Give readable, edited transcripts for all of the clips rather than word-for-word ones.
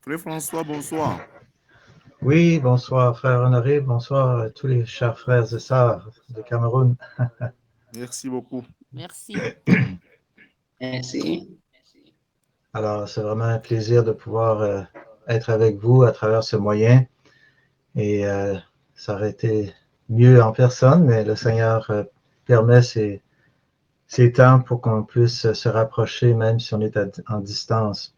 Frère François, bonsoir. Oui, bonsoir, frère Honoré, bonsoir à tous les chers frères et sœurs de Cameroun. Merci beaucoup. Merci. Merci. Alors, c'est vraiment un plaisir de pouvoir être avec vous à travers ce moyen. Et ça aurait été mieux en personne, mais le Seigneur permet ces temps pour qu'on puisse se rapprocher, même si on est en distance.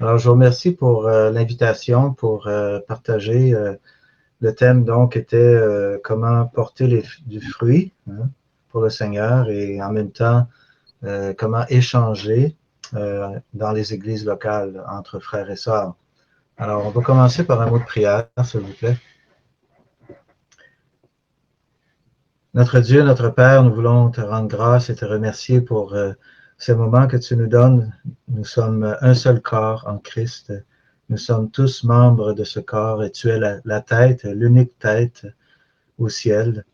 Alors, je vous remercie pour l'invitation, pour partager. Le thème, donc, était comment porter du fruit, hein, pour le Seigneur, et en même temps, comment échanger dans les églises locales entre frères et sœurs. Alors, on va commencer par un mot de prière, s'il vous plaît. Notre Dieu, notre Père, nous voulons te rendre grâce et te remercier pour ces moments que tu nous donnes. Nous sommes un seul corps en Christ. Nous sommes tous membres de ce corps et tu es la tête, l'unique tête au ciel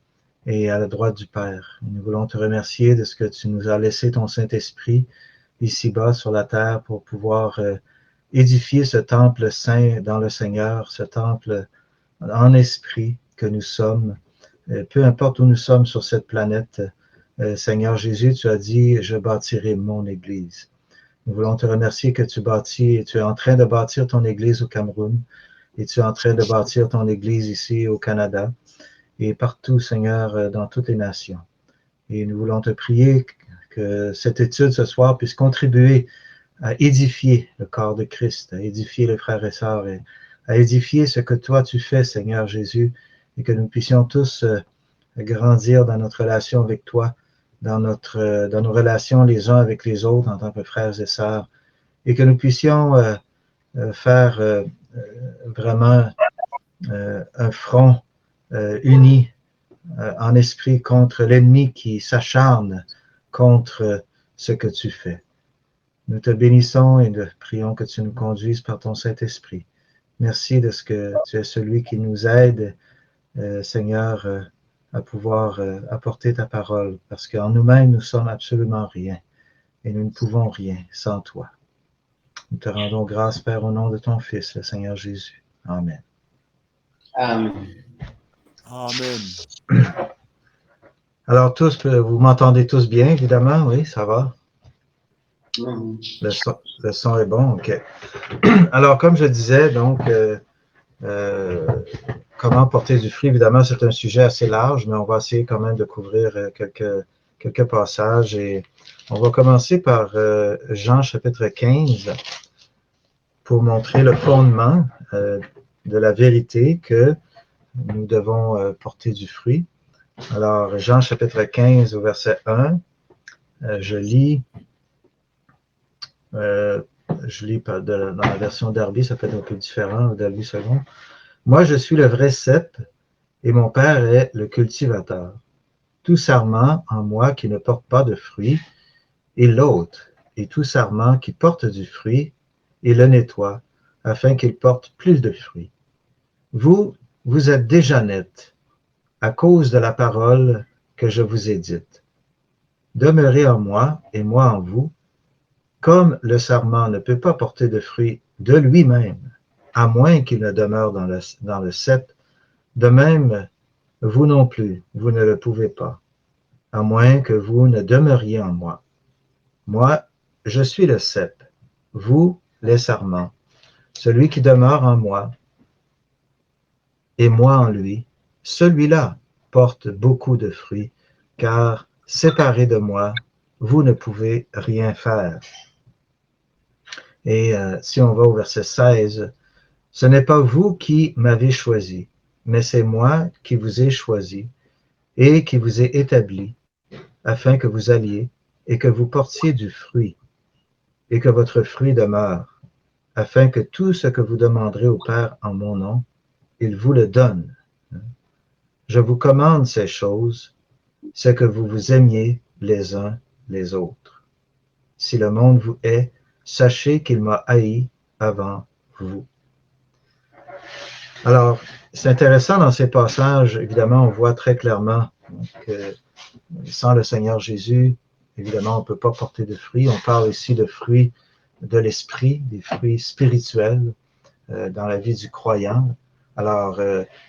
et à la droite du Père. Nous voulons te remercier de ce que tu nous as laissé ton Saint-Esprit ici-bas sur la terre pour pouvoir édifier ce temple saint dans le Seigneur, ce temple en esprit que nous sommes. Peu importe où nous sommes sur cette planète, Seigneur Jésus, tu as dit, je bâtirai mon Église. Nous voulons te remercier que tu es en train de bâtir ton Église au Cameroun et tu es en train de bâtir ton Église ici au Canada et partout, Seigneur, dans toutes les nations. Et nous voulons te prier que cette étude ce soir puisse contribuer à édifier le corps de Christ, à édifier les frères et sœurs, et à édifier ce que toi tu fais, Seigneur Jésus, et que nous puissions tous grandir dans notre relation avec toi, dans nos relations les uns avec les autres en tant que frères et sœurs, et que nous puissions faire vraiment un front uni en esprit contre l'ennemi qui s'acharne contre ce que tu fais. Nous te bénissons et nous prions que tu nous conduises par ton Saint-Esprit. Merci de ce que tu es celui qui nous aide, Seigneur, à pouvoir apporter ta parole, parce qu'en nous-mêmes, nous sommes absolument rien et nous ne pouvons rien sans toi. Nous te rendons grâce, Père, au nom de ton Fils, le Seigneur Jésus. Amen. Amen. Amen. Alors, vous m'entendez tous bien, évidemment? Oui, ça va? Mm-hmm. Le son est bon, OK. Alors, comme je disais, donc, comment porter du fruit, évidemment, c'est un sujet assez large, mais on va essayer quand même de couvrir quelques passages. Et on va commencer par Jean chapitre 15 pour montrer le fondement de la vérité que nous devons porter du fruit. Alors, Jean chapitre 15 au verset 1, je lis dans la version Darby, ça peut être un peu différent, Darby second. Moi, je suis le vrai cep et mon Père est le cultivateur. Tout sarment en moi qui ne porte pas de fruit, il l'ôte, et tout sarment qui porte du fruit, il le nettoie, afin qu'il porte plus de fruits. Vous êtes déjà nets, à cause de la parole que je vous ai dite. Demeurez en moi et moi en vous, comme le sarment ne peut pas porter de fruits de lui-même, à moins qu'il ne demeure dans le cep, de même, vous non plus, vous ne le pouvez pas, à moins que vous ne demeuriez en moi. Moi, je suis le cep, vous, les sarments. Celui qui demeure en moi et moi en lui, celui-là porte beaucoup de fruits, car séparé de moi, vous ne pouvez rien faire. Et si on va au verset 16, ce n'est pas vous qui m'avez choisi, mais c'est moi qui vous ai choisi et qui vous ai établi, afin que vous alliez et que vous portiez du fruit, et que votre fruit demeure, afin que tout ce que vous demanderez au Père en mon nom, il vous le donne. Je vous commande ces choses, c'est que vous vous aimiez les uns les autres. Si le monde vous hait, sachez qu'il m'a haï avant vous. Alors, c'est intéressant dans ces passages, évidemment, on voit très clairement que sans le Seigneur Jésus, évidemment, on ne peut pas porter de fruits. On parle ici de fruits de l'esprit, des fruits spirituels. dans la vie du croyant. Alors,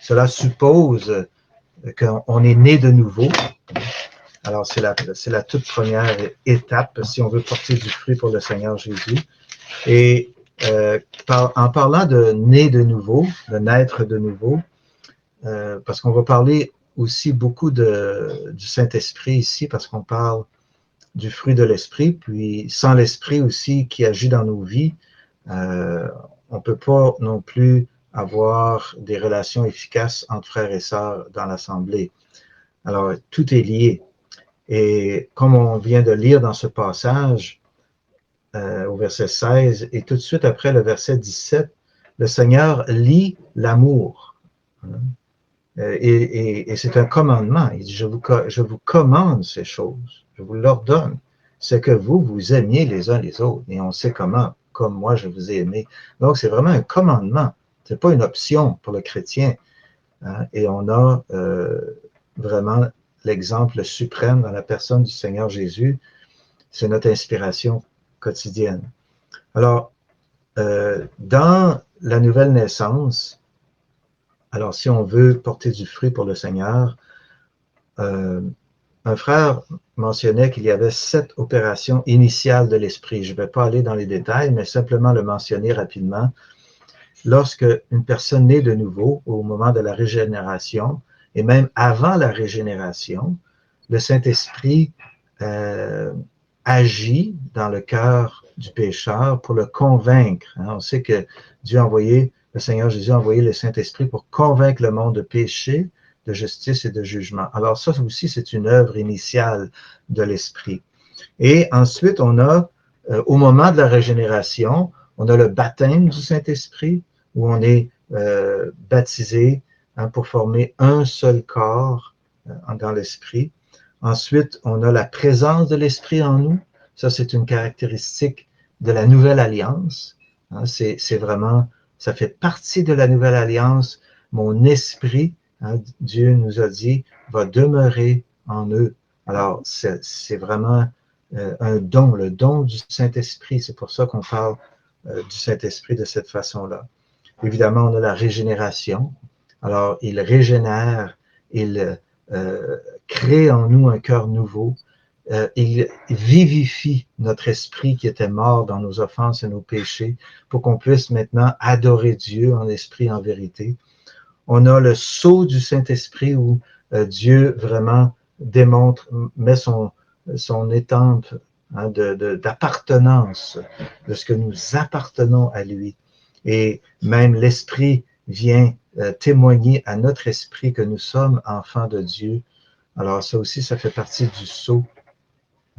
cela suppose qu'on est né de nouveau. Alors, c'est la toute première étape si on veut porter du fruit pour le Seigneur Jésus. Et en parlant de né de nouveau, de naître de nouveau, parce qu'on va parler aussi beaucoup du Saint-Esprit ici, parce qu'on parle du fruit de l'Esprit, puis sans l'Esprit aussi qui agit dans nos vies, on ne peut pas non plus avoir des relations efficaces entre frères et sœurs dans l'Assemblée. Alors, tout est lié. Et comme on vient de lire dans ce passage, au verset 16, et tout de suite après le verset 17, le Seigneur lie l'amour. Et c'est un commandement. Il dit, je vous commande ces choses, je vous l'ordonne. C'est que vous aimiez les uns les autres. Et on sait comment, comme moi je vous ai aimé. Donc c'est vraiment un commandement. Ce n'est pas une option pour le chrétien. Hein? Et on a vraiment l'exemple suprême dans la personne du Seigneur Jésus. C'est notre inspiration quotidienne. Alors, dans la nouvelle naissance, alors si on veut porter du fruit pour le Seigneur, un frère mentionnait qu'il y avait 7 opérations initiales de l'esprit. Je ne vais pas aller dans les détails, mais simplement le mentionner rapidement. Lorsque une personne naît de nouveau, au moment de la régénération, et même avant la régénération, le Saint-Esprit agit dans le cœur du pécheur pour le convaincre. Hein. On sait que Dieu a envoyé, le Seigneur Jésus a envoyé le Saint-Esprit pour convaincre le monde de péché, de justice et de jugement. Alors ça aussi, c'est une œuvre initiale de l'Esprit. Et ensuite, on a, au moment de la régénération, on a le baptême du Saint-Esprit, où on est baptisé pour former un seul corps dans l'Esprit. Ensuite, on a la présence de l'Esprit en nous. Ça, c'est une caractéristique de la Nouvelle Alliance. Hein, c'est vraiment, ça fait partie de la Nouvelle Alliance. Mon esprit, hein, Dieu nous a dit, va demeurer en eux. Alors, c'est vraiment un don, le don du Saint-Esprit. C'est pour ça qu'on parle du Saint-Esprit de cette façon-là. Évidemment, on a la régénération. Alors, il régénère, il crée en nous un cœur nouveau. Il vivifie notre esprit qui était mort dans nos offenses et nos péchés pour qu'on puisse maintenant adorer Dieu en esprit, en vérité. On a le sceau du Saint-Esprit où Dieu vraiment démontre, met son étampe hein, d'appartenance, de ce que nous appartenons à lui. Et même l'Esprit vient témoigner à notre esprit que nous sommes enfants de Dieu. Alors ça aussi, ça fait partie du sceau.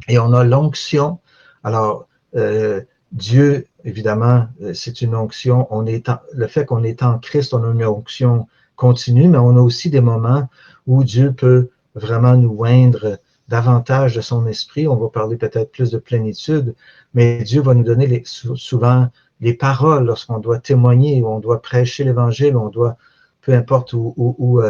Et on a l'onction. Alors, Dieu, évidemment, c'est une onction. Le fait qu'on est en Christ, on a une onction continue, mais on a aussi des moments où Dieu peut vraiment nous oindre davantage de son esprit. On va parler peut-être plus de plénitude, mais Dieu va nous donner souvent les paroles lorsqu'on doit témoigner, où on doit prêcher l'Évangile, où on doit, peu importe où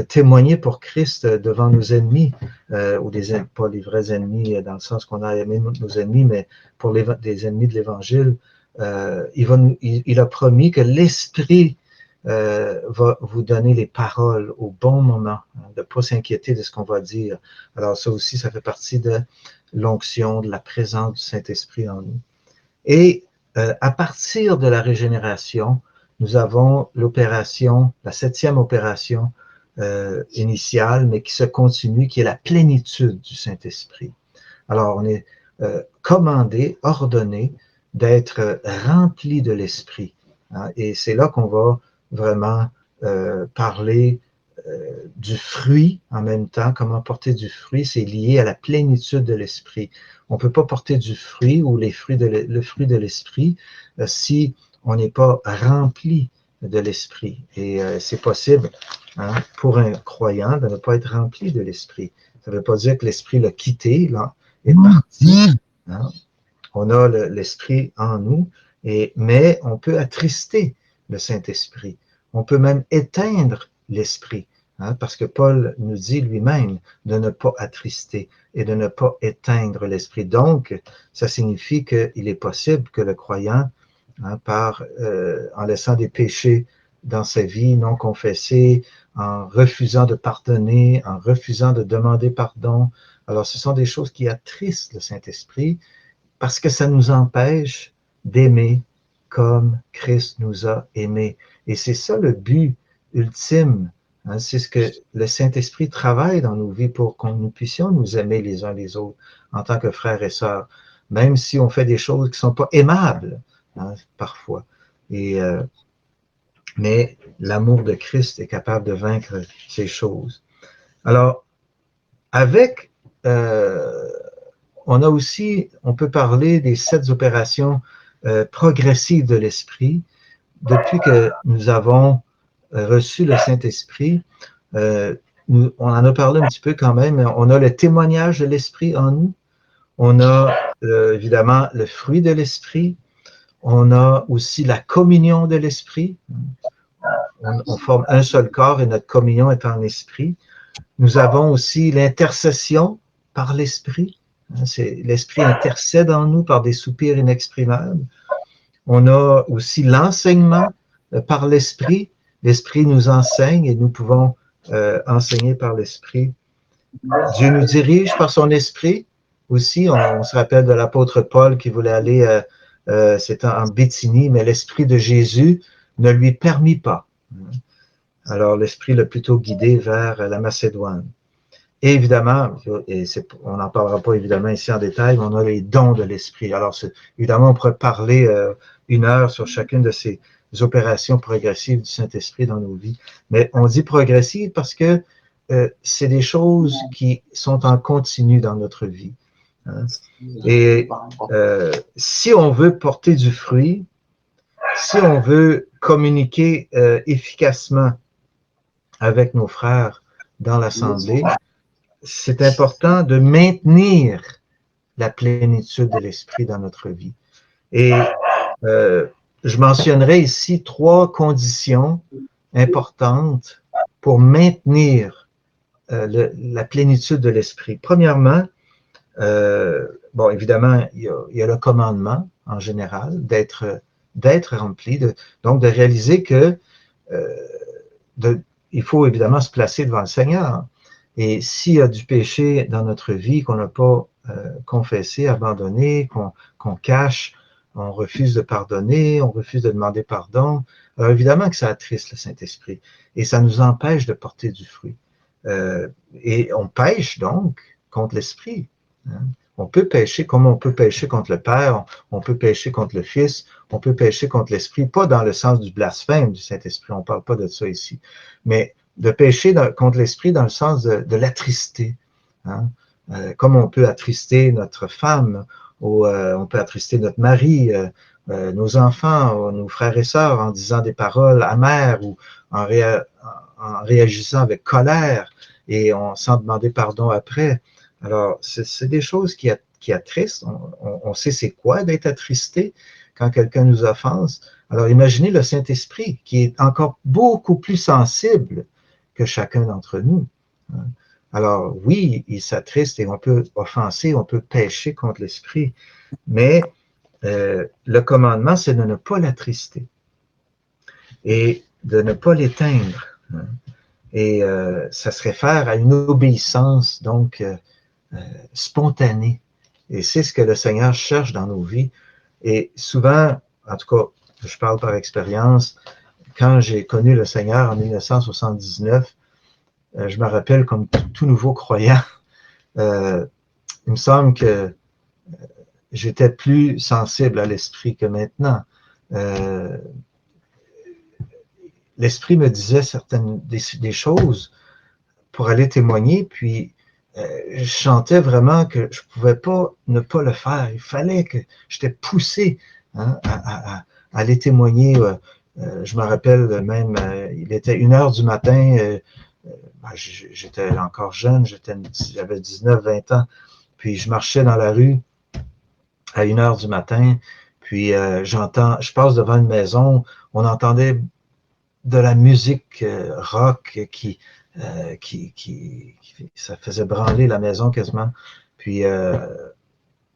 témoigner pour Christ devant nos ennemis, ou pas les vrais ennemis dans le sens qu'on a aimé nos ennemis, mais pour des ennemis de l'Évangile, il a promis que l'Esprit va vous donner les paroles au bon moment, hein, de ne pas s'inquiéter de ce qu'on va dire. Alors ça aussi, ça fait partie de l'onction, de la présence du Saint-Esprit en nous. Et à partir de la régénération, nous avons l'opération, la 7e opération initiale, mais qui se continue, qui est la plénitude du Saint-Esprit. Alors, on est commandé, ordonné d'être rempli de l'Esprit. Hein, et c'est là qu'on va vraiment parler du fruit en même temps. Comment porter du fruit, c'est lié à la plénitude de l'Esprit. On ne peut pas porter du fruit ou le fruit de l'Esprit si on n'est pas rempli de l'Esprit. Et c'est possible hein, pour un croyant de ne pas être rempli de l'Esprit. Ça ne veut pas dire que l'Esprit l'a quitté, là, est parti. Hein. On a l'Esprit en nous, mais on peut attrister le Saint-Esprit. On peut même éteindre l'Esprit, hein, parce que Paul nous dit lui-même de ne pas attrister et de ne pas éteindre l'Esprit. Donc, ça signifie qu'il est possible que le croyant hein, en laissant des péchés dans sa vie non confessés, en refusant de pardonner, en refusant de demander pardon. Alors, ce sont des choses qui attristent le Saint-Esprit parce que ça nous empêche d'aimer comme Christ nous a aimés. Et c'est ça le but ultime. Hein, c'est ce que le Saint-Esprit travaille dans nos vies pour que nous puissions nous aimer les uns les autres en tant que frères et sœurs, même si on fait des choses qui ne sont pas aimables, hein, parfois. Mais l'amour de Christ est capable de vaincre ces choses. Alors, on peut parler des 7 opérations progressives de l'Esprit. Depuis que nous avons reçu le Saint-Esprit, on en a parlé un petit peu quand même, mais on a le témoignage de l'Esprit en nous. On a évidemment le fruit de l'Esprit. On a aussi la communion de l'Esprit. On forme un seul corps et notre communion est en esprit. Nous avons aussi l'intercession par l'Esprit. L'Esprit intercède en nous par des soupirs inexprimables. On a aussi l'enseignement par l'Esprit. L'Esprit nous enseigne et nous pouvons enseigner par l'Esprit. Dieu nous dirige par son Esprit aussi. On se rappelle de l'apôtre Paul qui voulait aller, c'était en Bithynie, mais l'Esprit de Jésus ne lui permit pas. Alors l'Esprit l'a plutôt guidé vers la Macédoine. Et évidemment, on n'en parlera pas évidemment ici en détail, mais on a les dons de l'Esprit. Alors évidemment, on pourrait parler 1 heure sur chacune de ces opérations progressives du Saint-Esprit dans nos vies. Mais on dit progressive parce que c'est des choses qui sont en continu dans notre vie. Hein. Et si on veut porter du fruit, si on veut communiquer efficacement avec nos frères dans l'Assemblée, c'est important de maintenir la plénitude de l'Esprit dans notre vie. Et je mentionnerai ici 3 conditions importantes pour maintenir la plénitude de l'Esprit. Premièrement, bon, évidemment, il y a le commandement en général d'être rempli, donc de réaliser que il faut évidemment se placer devant le Seigneur. Et s'il y a du péché dans notre vie qu'on n'a pas confessé, abandonné, qu'on cache, on refuse de pardonner, on refuse de demander pardon, alors évidemment que ça attriste le Saint-Esprit et ça nous empêche de porter du fruit. Et on pêche donc contre l'Esprit. Hein. On peut pécher comme on peut pécher contre le Père, on peut pécher contre le Fils, on peut pécher contre l'Esprit, pas dans le sens du blasphème du Saint-Esprit, on ne parle pas de ça ici, mais de pécher contre l'Esprit dans le sens de l'attrister. Hein? Comme on peut attrister notre femme, ou on peut attrister notre mari, nos enfants, nos frères et sœurs en disant des paroles amères ou en réagissant avec colère et sans demander pardon après. Alors, c'est des choses qui attristent. On sait c'est quoi d'être attristé quand quelqu'un nous offense. Alors, imaginez le Saint-Esprit qui est encore beaucoup plus sensible que chacun d'entre nous. Alors, oui, il s'attriste et on peut offenser, on peut pécher contre l'Esprit, mais le commandement, c'est de ne pas l'attrister et de ne pas l'éteindre. Et ça se réfère à une obéissance, donc, spontanée. Et c'est ce que le Seigneur cherche dans nos vies. Et souvent, en tout cas, je parle par expérience, quand j'ai connu le Seigneur en 1979, je me rappelle comme tout nouveau croyant, il me semble que j'étais plus sensible à l'Esprit que maintenant. L'Esprit me disait des choses pour aller témoigner, puis je sentais vraiment que je ne pouvais pas ne pas le faire. Il fallait que j'étais poussé à aller témoigner. Je me rappelle même, il était 1 heure du matin, j'étais encore jeune, j'avais 19-20 ans, puis je marchais dans la rue à 1 heure du matin, puis je passe devant une maison, on entendait de la musique rock ça faisait branler la maison quasiment. Puis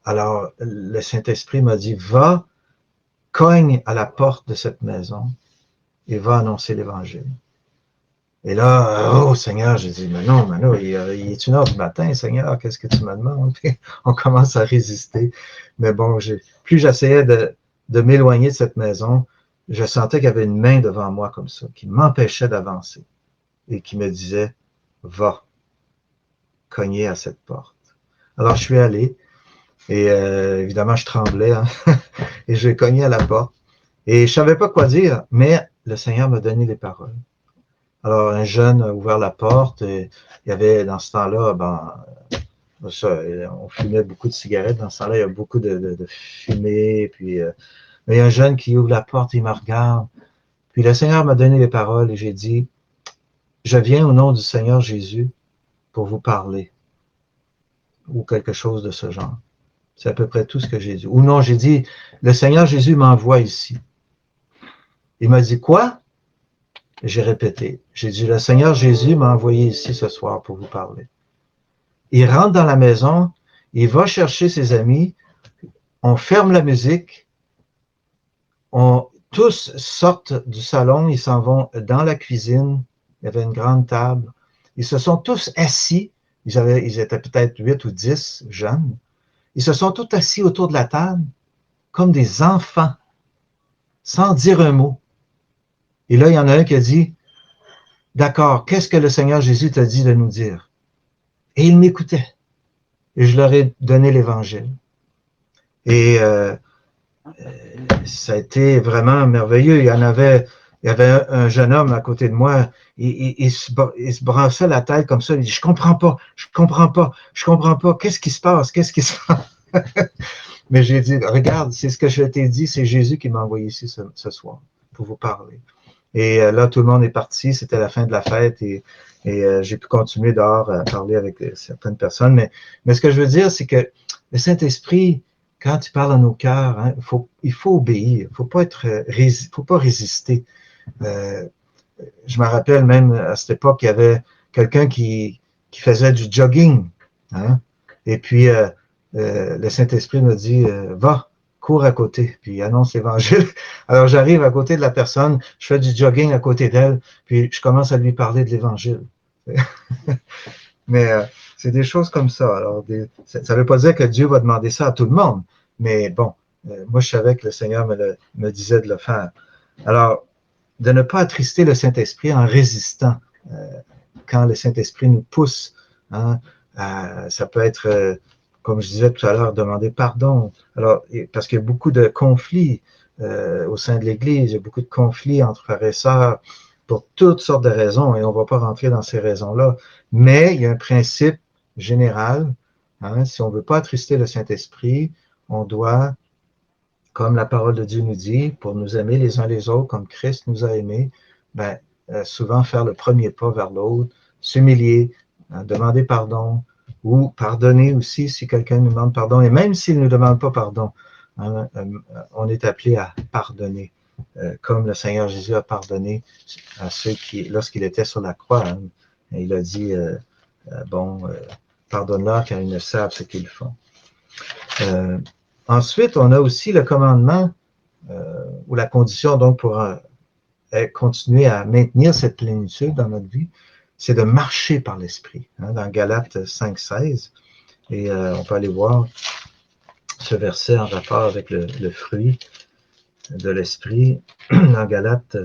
alors le Saint-Esprit m'a dit, va cogne à la porte de cette maison et va annoncer l'Évangile. Et là, oh Seigneur, j'ai dit, mais non, il est 1 heure du matin, Seigneur, qu'est-ce que tu me demandes? Puis on commence à résister. Mais bon, plus j'essayais de m'éloigner de cette maison, je sentais qu'il y avait une main devant moi comme ça, qui m'empêchait d'avancer et qui me disait, va, cogner à cette porte. Alors je suis allé et évidemment je tremblais hein, et j'ai cogné à la porte et je savais pas quoi dire, mais le Seigneur m'a donné les paroles. Alors, un jeune a ouvert la porte et il y avait, dans ce temps-là, on fumait beaucoup de cigarettes. Dans ce temps-là, il y a beaucoup de fumée. Puis, mais il y a un jeune qui ouvre la porte, il me regarde. Puis le Seigneur m'a donné les paroles et j'ai dit, je viens au nom du Seigneur Jésus pour vous parler. Ou quelque chose de ce genre. C'est à peu près tout ce que j'ai dit. Ou non, j'ai dit, le Seigneur Jésus m'envoie ici. Il m'a dit, quoi? J'ai répété. J'ai dit, le Seigneur Jésus m'a envoyé ici ce soir pour vous parler. Il rentre dans la maison, il va chercher ses amis, on ferme la musique, tous sortent du salon, ils s'en vont dans la cuisine, il y avait une grande table, ils se sont tous assis, ils étaient peut-être 8 ou 10 jeunes, ils se sont tous assis autour de la table, comme des enfants, sans dire un mot. Et là, il y en a un qui a dit, d'accord, qu'est-ce que le Seigneur Jésus t'a dit de nous dire? Et ils m'écoutaient. Et je leur ai donné l'Évangile. Et ça a été vraiment merveilleux. Il y avait un jeune homme à côté de moi, il se brassait la tête comme ça, il dit, je comprends pas, qu'est-ce qui se passe? Mais j'ai dit, regarde, c'est ce que je t'ai dit, c'est Jésus qui m'a envoyé ici ce soir pour vous parler. Et là, tout le monde est parti, c'était la fin de la fête et j'ai pu continuer dehors à parler avec certaines personnes. Mais ce que je veux dire, c'est que le Saint-Esprit, quand il parle à nos cœurs, hein, il faut obéir, il faut pas résister. Je me rappelle même à cette époque, il y avait quelqu'un qui faisait du jogging. Hein, et puis, le Saint-Esprit me dit, va, cours à côté, puis annonce l'Évangile. Alors, j'arrive à côté de la personne, je fais du jogging à côté d'elle, puis je commence à lui parler de l'Évangile. Mais c'est des choses comme ça. Alors, ça ne veut pas dire que Dieu va demander ça à tout le monde, mais bon, moi, je savais que le Seigneur me disait de le faire. Alors, de ne pas attrister le Saint-Esprit en résistant quand le Saint-Esprit nous pousse. Hein, ça peut être... comme je disais tout à l'heure, demander pardon. Alors, parce qu'il y a beaucoup de conflits au sein de l'Église, il y a beaucoup de conflits entre frères et sœurs pour toutes sortes de raisons, et on ne va pas rentrer dans ces raisons-là. Mais il y a un principe général, hein, si on ne veut pas attrister le Saint-Esprit, on doit, comme la parole de Dieu nous dit, pour nous aimer les uns les autres, comme Christ nous a aimés, souvent faire le premier pas vers l'autre, s'humilier, hein, demander pardon, ou pardonner aussi si quelqu'un nous demande pardon. Et même s'il ne nous demande pas pardon, hein, on est appelé à pardonner, comme le Seigneur Jésus a pardonné à ceux qui, lorsqu'il était sur la croix, hein, il a dit, pardonne-leur car ils ne savent ce qu'ils font. Ensuite, on a aussi le commandement, ou la condition donc pour continuer à maintenir cette plénitude dans notre vie, c'est de marcher par l'Esprit, hein, dans Galates 5,16. Et on peut aller voir ce verset en rapport avec le fruit de l'Esprit dans Galates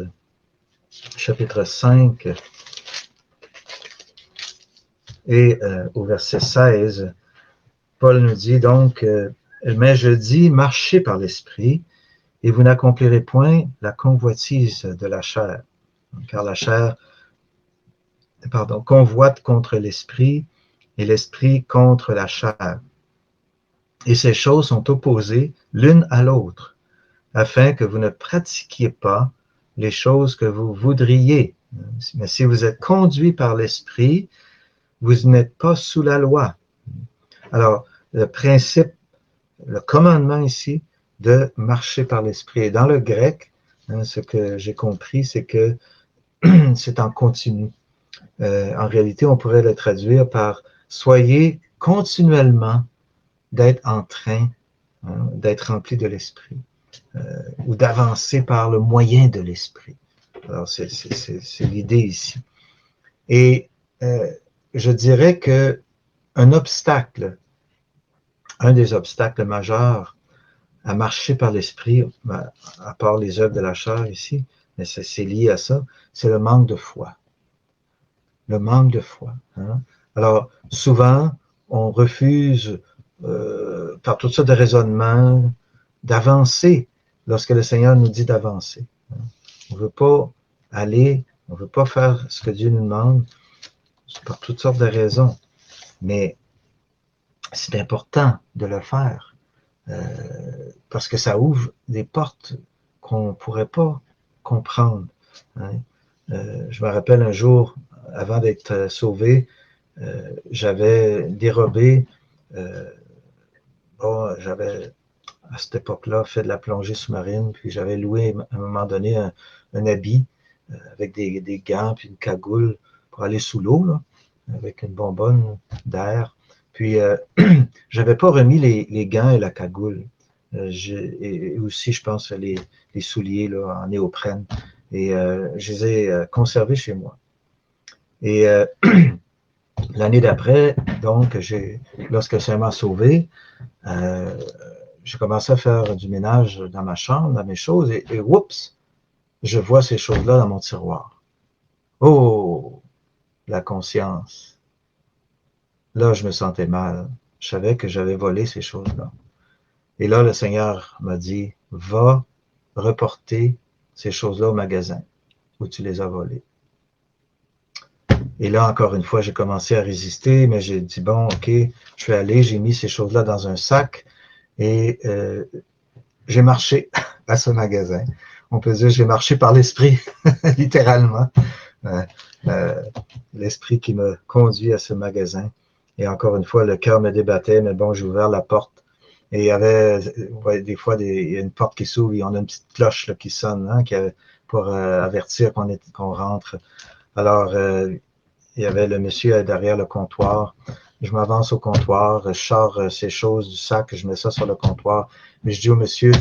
chapitre 5 et au verset 16. Paul nous dit donc, mais je dis, marchez par l'Esprit et vous n'accomplirez point la convoitise de la chair, car la chair convoite contre l'esprit et l'esprit contre la chair. Et ces choses sont opposées l'une à l'autre, afin que vous ne pratiquiez pas les choses que vous voudriez. Mais si vous êtes conduits par l'esprit, vous n'êtes pas sous la loi. Alors, le principe, le commandement ici, de marcher par l'esprit. Et dans le grec, hein, ce que j'ai compris, c'est que c'est en continu. En réalité, on pourrait le traduire par « soyez continuellement d'être en train, hein, d'être rempli de l'Esprit ». ou d'avancer par le moyen de l'Esprit. Alors, c'est l'idée ici. Et je dirais que un des obstacles majeurs à marcher par l'Esprit, à part les œuvres de la chair ici, mais c'est lié à ça, c'est le manque de foi. Le manque de foi. Hein? Alors, souvent, on refuse, par toutes sortes de raisonnements, d'avancer lorsque le Seigneur nous dit d'avancer. Hein? On ne veut pas aller, on ne veut pas faire ce que Dieu nous demande, par toutes sortes de raisons. Mais c'est important de le faire, parce que ça ouvre des portes qu'on ne pourrait pas comprendre. Hein? Je me rappelle un jour, avant d'être sauvé, j'avais dérobé, j'avais à cette époque-là fait de la plongée sous-marine, puis j'avais loué à un moment donné un habit avec des gants puis une cagoule pour aller sous l'eau, là, avec une bonbonne d'air. Puis j'avais pas remis les gants et la cagoule. Et aussi, je pense, les souliers là, en néoprène. Et je les ai conservés chez moi. Et l'année d'après, donc, lorsque le Seigneur m'a sauvé, j'ai commencé à faire du ménage dans ma chambre, dans mes choses, et oups, je vois ces choses-là dans mon tiroir. Oh, la conscience. Là, je me sentais mal. Je savais que j'avais volé ces choses-là. Et là, le Seigneur m'a dit, va reporter ces choses-là au magasin où tu les as volées. Et là, encore une fois, j'ai commencé à résister, mais j'ai dit, bon, OK, je vais aller, j'ai mis ces choses-là dans un sac et j'ai marché à ce magasin. On peut dire, j'ai marché par l'esprit, littéralement. L'esprit qui me conduit à ce magasin. Et encore une fois, le cœur me débattait, mais bon, j'ai ouvert la porte. Et il y avait, des fois, il y a une porte qui s'ouvre et on a une petite cloche là, qui sonne, hein, pour avertir qu'on rentre. Alors, il y avait le monsieur derrière le comptoir. Je m'avance au comptoir, je sors ces choses du sac, je mets ça sur le comptoir. Mais je dis au monsieur,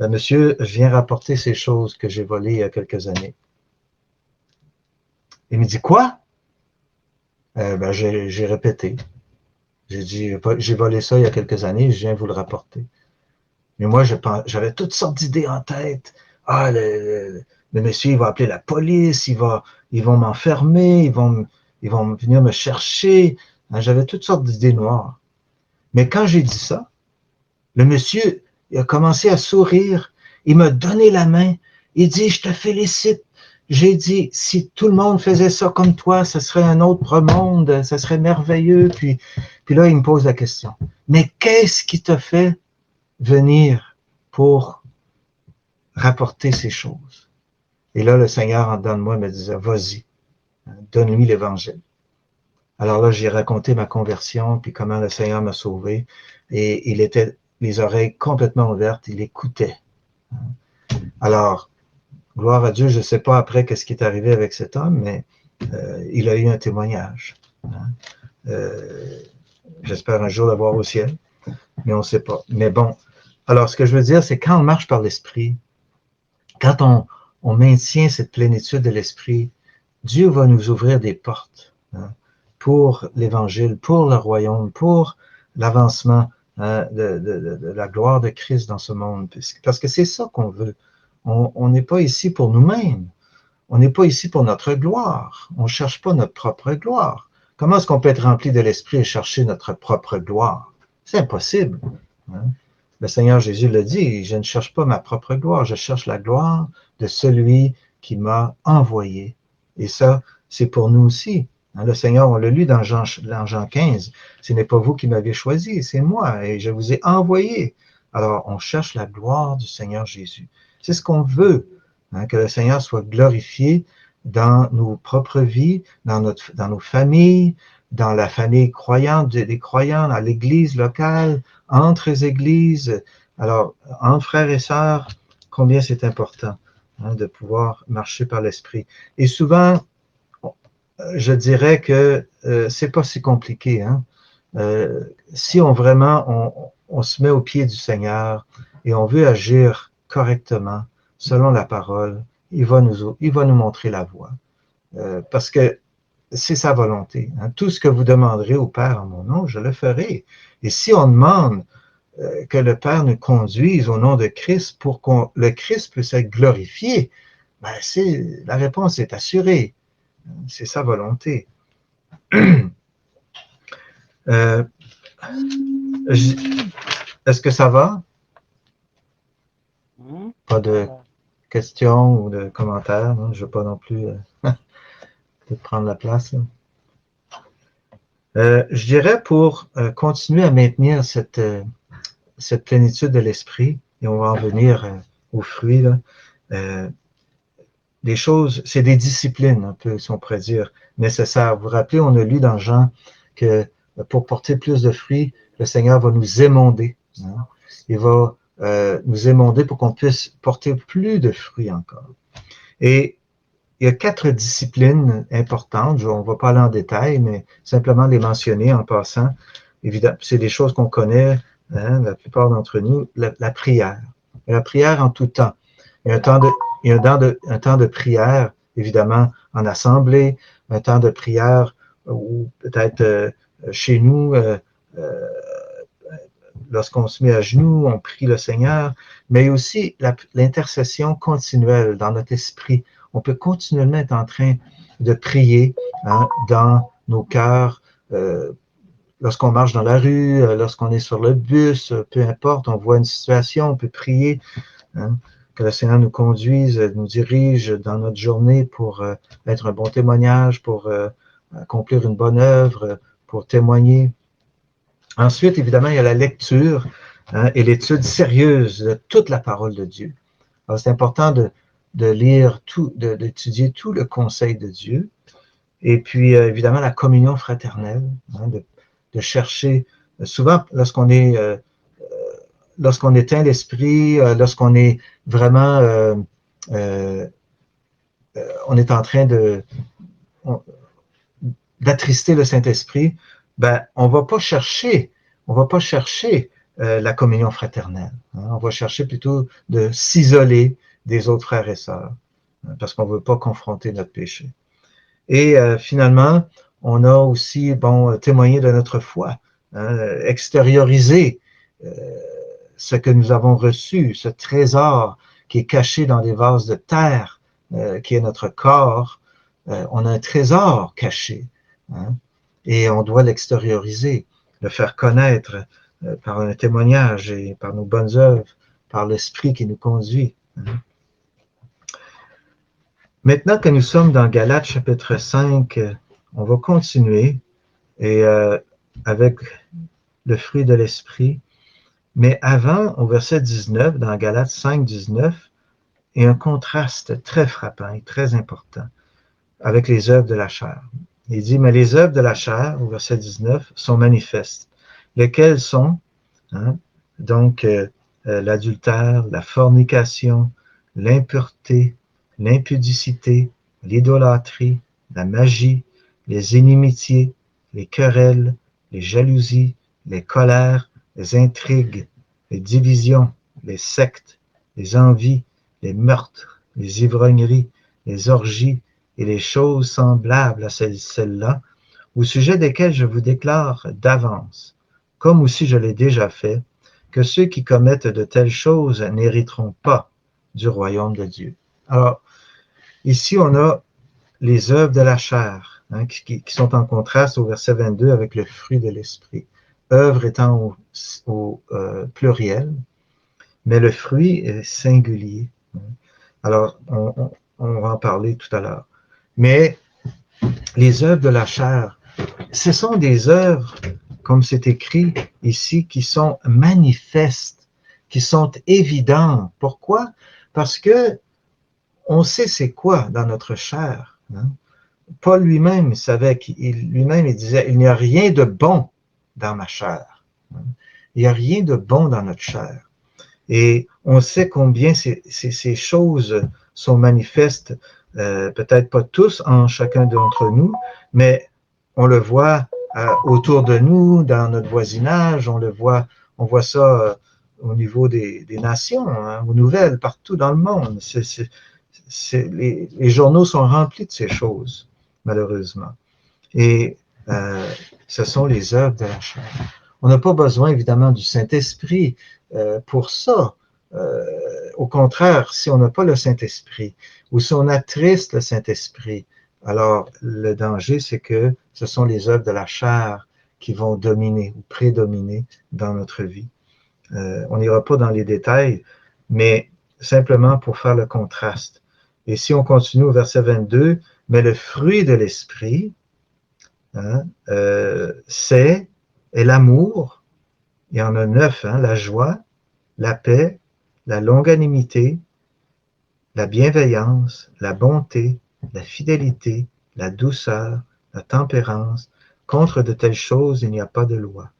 monsieur, je viens rapporter ces choses que j'ai volées il y a quelques années. Il me dit, quoi? J'ai répété. J'ai dit, j'ai volé ça il y a quelques années, je viens vous le rapporter. Mais moi, j'avais toutes sortes d'idées en tête. Ah, le monsieur, il va appeler la police, ils vont m'enfermer, ils vont venir me chercher. J'avais toutes sortes d'idées noires. Mais quand j'ai dit ça, le monsieur, il a commencé à sourire, il m'a donné la main, il dit, je te félicite. J'ai dit, si tout le monde faisait ça comme toi, ce serait un autre monde, ce serait merveilleux. Puis là, il me pose la question, mais qu'est-ce qui te fait venir pour rapporter ces choses? Et là, le Seigneur, en dedans de moi, me disait, vas-y, donne-lui l'Évangile. Alors là, j'ai raconté ma conversion, puis comment le Seigneur m'a sauvé. Et il était les oreilles complètement ouvertes, il écoutait. Alors, gloire à Dieu, je ne sais pas après qu'est-ce qui est arrivé avec cet homme, mais il a eu un témoignage. J'espère un jour l'avoir au ciel, mais on ne sait pas. Mais bon, alors ce que je veux dire, c'est quand on marche par l'Esprit, quand on maintient cette plénitude de l'Esprit, Dieu va nous ouvrir des portes pour l'Évangile, pour le royaume, pour l'avancement de la gloire de Christ dans ce monde. Parce que c'est ça qu'on veut. On n'est pas ici pour nous-mêmes. On n'est pas ici pour notre gloire. On ne cherche pas notre propre gloire. Comment est-ce qu'on peut être rempli de l'Esprit et chercher notre propre gloire? C'est impossible. Hein? Le Seigneur Jésus l'a dit, je ne cherche pas ma propre gloire, je cherche la gloire de celui qui m'a envoyé. Et ça, c'est pour nous aussi. Le Seigneur, on l'a lu dans Jean 15, ce n'est pas vous qui m'avez choisi, c'est moi, et je vous ai envoyé. Alors, on cherche la gloire du Seigneur Jésus. C'est ce qu'on veut, que le Seigneur soit glorifié dans nos propres vies, dans nos familles, dans la famille croyante des croyants, dans l'Église locale, entre les églises. Alors, entre frères et sœurs, combien c'est important de pouvoir marcher par l'Esprit. Et souvent, je dirais que c'est pas si compliqué. Si on se met au pied du Seigneur et on veut agir correctement, selon la parole, il va nous montrer la voie. Parce que c'est sa volonté. Hein. Tout ce que vous demanderez au Père en mon nom, je le ferai. Et si on demande que le Père nous conduise au nom de Christ pour que le Christ puisse être glorifié, ben la réponse est assurée. C'est sa volonté. Est-ce que ça va? Pas de questions ou de commentaires? Non? Je ne veux pas non plus prendre la place. Je dirais pour continuer à maintenir cette plénitude de l'esprit, et on va en venir aux fruits, des choses, c'est des disciplines, un peu, si on pourrait dire, nécessaires. Vous vous rappelez, on a lu dans Jean que pour porter plus de fruits, le Seigneur va nous émonder. Hein? Il va nous émonder pour qu'on puisse porter plus de fruits encore. Et il y a 4 disciplines importantes. On ne va pas aller en détail, mais simplement les mentionner en passant. Évidemment, c'est des choses qu'on connaît, hein, la plupart d'entre nous, la prière. Et la prière en tout temps. Il y a un temps de prière, évidemment, en assemblée, un temps de prière ou peut-être chez nous, lorsqu'on se met à genoux, on prie le Seigneur, mais aussi l'intercession continuelle dans notre esprit. On peut continuellement être en train de prier hein, dans nos cœurs, lorsqu'on marche dans la rue, lorsqu'on est sur le bus, peu importe, on voit une situation, on peut prier. Hein, que le Seigneur nous conduise, nous dirige dans notre journée pour être un bon témoignage, pour accomplir une bonne œuvre, pour témoigner. Ensuite, évidemment, il y a la lecture hein, et l'étude sérieuse de toute la parole de Dieu. Alors, c'est important de lire tout, d'étudier tout le conseil de Dieu. Et puis, évidemment, la communion fraternelle, hein, de chercher, souvent, lorsqu'on éteint l'esprit, lorsqu'on est vraiment, on est en train d'attrister le Saint-Esprit, ben, on va pas chercher la communion fraternelle. Hein. On va chercher plutôt de s'isoler des autres frères et sœurs, hein, parce qu'on veut pas confronter notre péché. Et finalement, on a aussi, témoigné de notre foi, hein, extérioriser ce que nous avons reçu, ce trésor qui est caché dans des vases de terre, qui est notre corps. On a un trésor caché, hein, et on doit l'extérioriser, le faire connaître par un témoignage et par nos bonnes œuvres, par l'Esprit qui nous conduit. Hein. Maintenant que nous sommes dans Galates chapitre 5, on va continuer et avec le fruit de l'Esprit. Mais avant, au verset 19, dans Galates 5, 19, il y a un contraste très frappant et très important avec les œuvres de la chair. Il dit, mais les œuvres de la chair, au verset 19, sont manifestes, lesquelles sont, hein, donc, l'adultère, la fornication, l'impureté, l'impudicité, l'idolâtrie, la magie, les inimitiés, les querelles, les jalousies, les colères, les intrigues, les divisions, les sectes, les envies, les meurtres, les ivrogneries, les orgies et les choses semblables à celles-là, au sujet desquelles je vous déclare d'avance, comme aussi je l'ai déjà fait, que ceux qui commettent de telles choses n'hériteront pas du royaume de Dieu. Alors, ici, on a les œuvres de la chair, hein, qui sont en contraste au verset 22 avec le fruit de l'esprit. Œuvre étant au pluriel, mais le fruit est singulier. Alors, on va en parler tout à l'heure. Mais les œuvres de la chair, ce sont des œuvres, comme c'est écrit ici, qui sont manifestes, qui sont évidentes. Pourquoi? Parce que on sait c'est quoi dans notre chair. Hein? Paul lui-même savait il disait, il n'y a rien de bon dans ma chair. Hein? Il n'y a rien de bon dans notre chair. Et on sait combien ces choses sont manifestes, peut-être pas tous en chacun d'entre nous, mais on le voit autour de nous, dans notre voisinage, on voit ça au niveau des nations, hein, aux nouvelles, partout dans le monde. Les journaux sont remplis de ces choses, malheureusement. Et ce sont les œuvres de la chair. On n'a pas besoin, évidemment, du Saint-Esprit pour ça. Au contraire, si on n'a pas le Saint-Esprit, ou si on attriste le Saint-Esprit, alors le danger, c'est que ce sont les œuvres de la chair qui vont dominer ou prédominer dans notre vie. On n'ira pas dans les détails, mais simplement pour faire le contraste. Et si on continue au verset 22, mais le fruit de l'esprit, hein, c'est l'amour. Il y en a 9, hein, la joie, la paix, la longanimité, la bienveillance, la bonté, la fidélité, la douceur, la tempérance. Contre de telles choses, il n'y a pas de loi.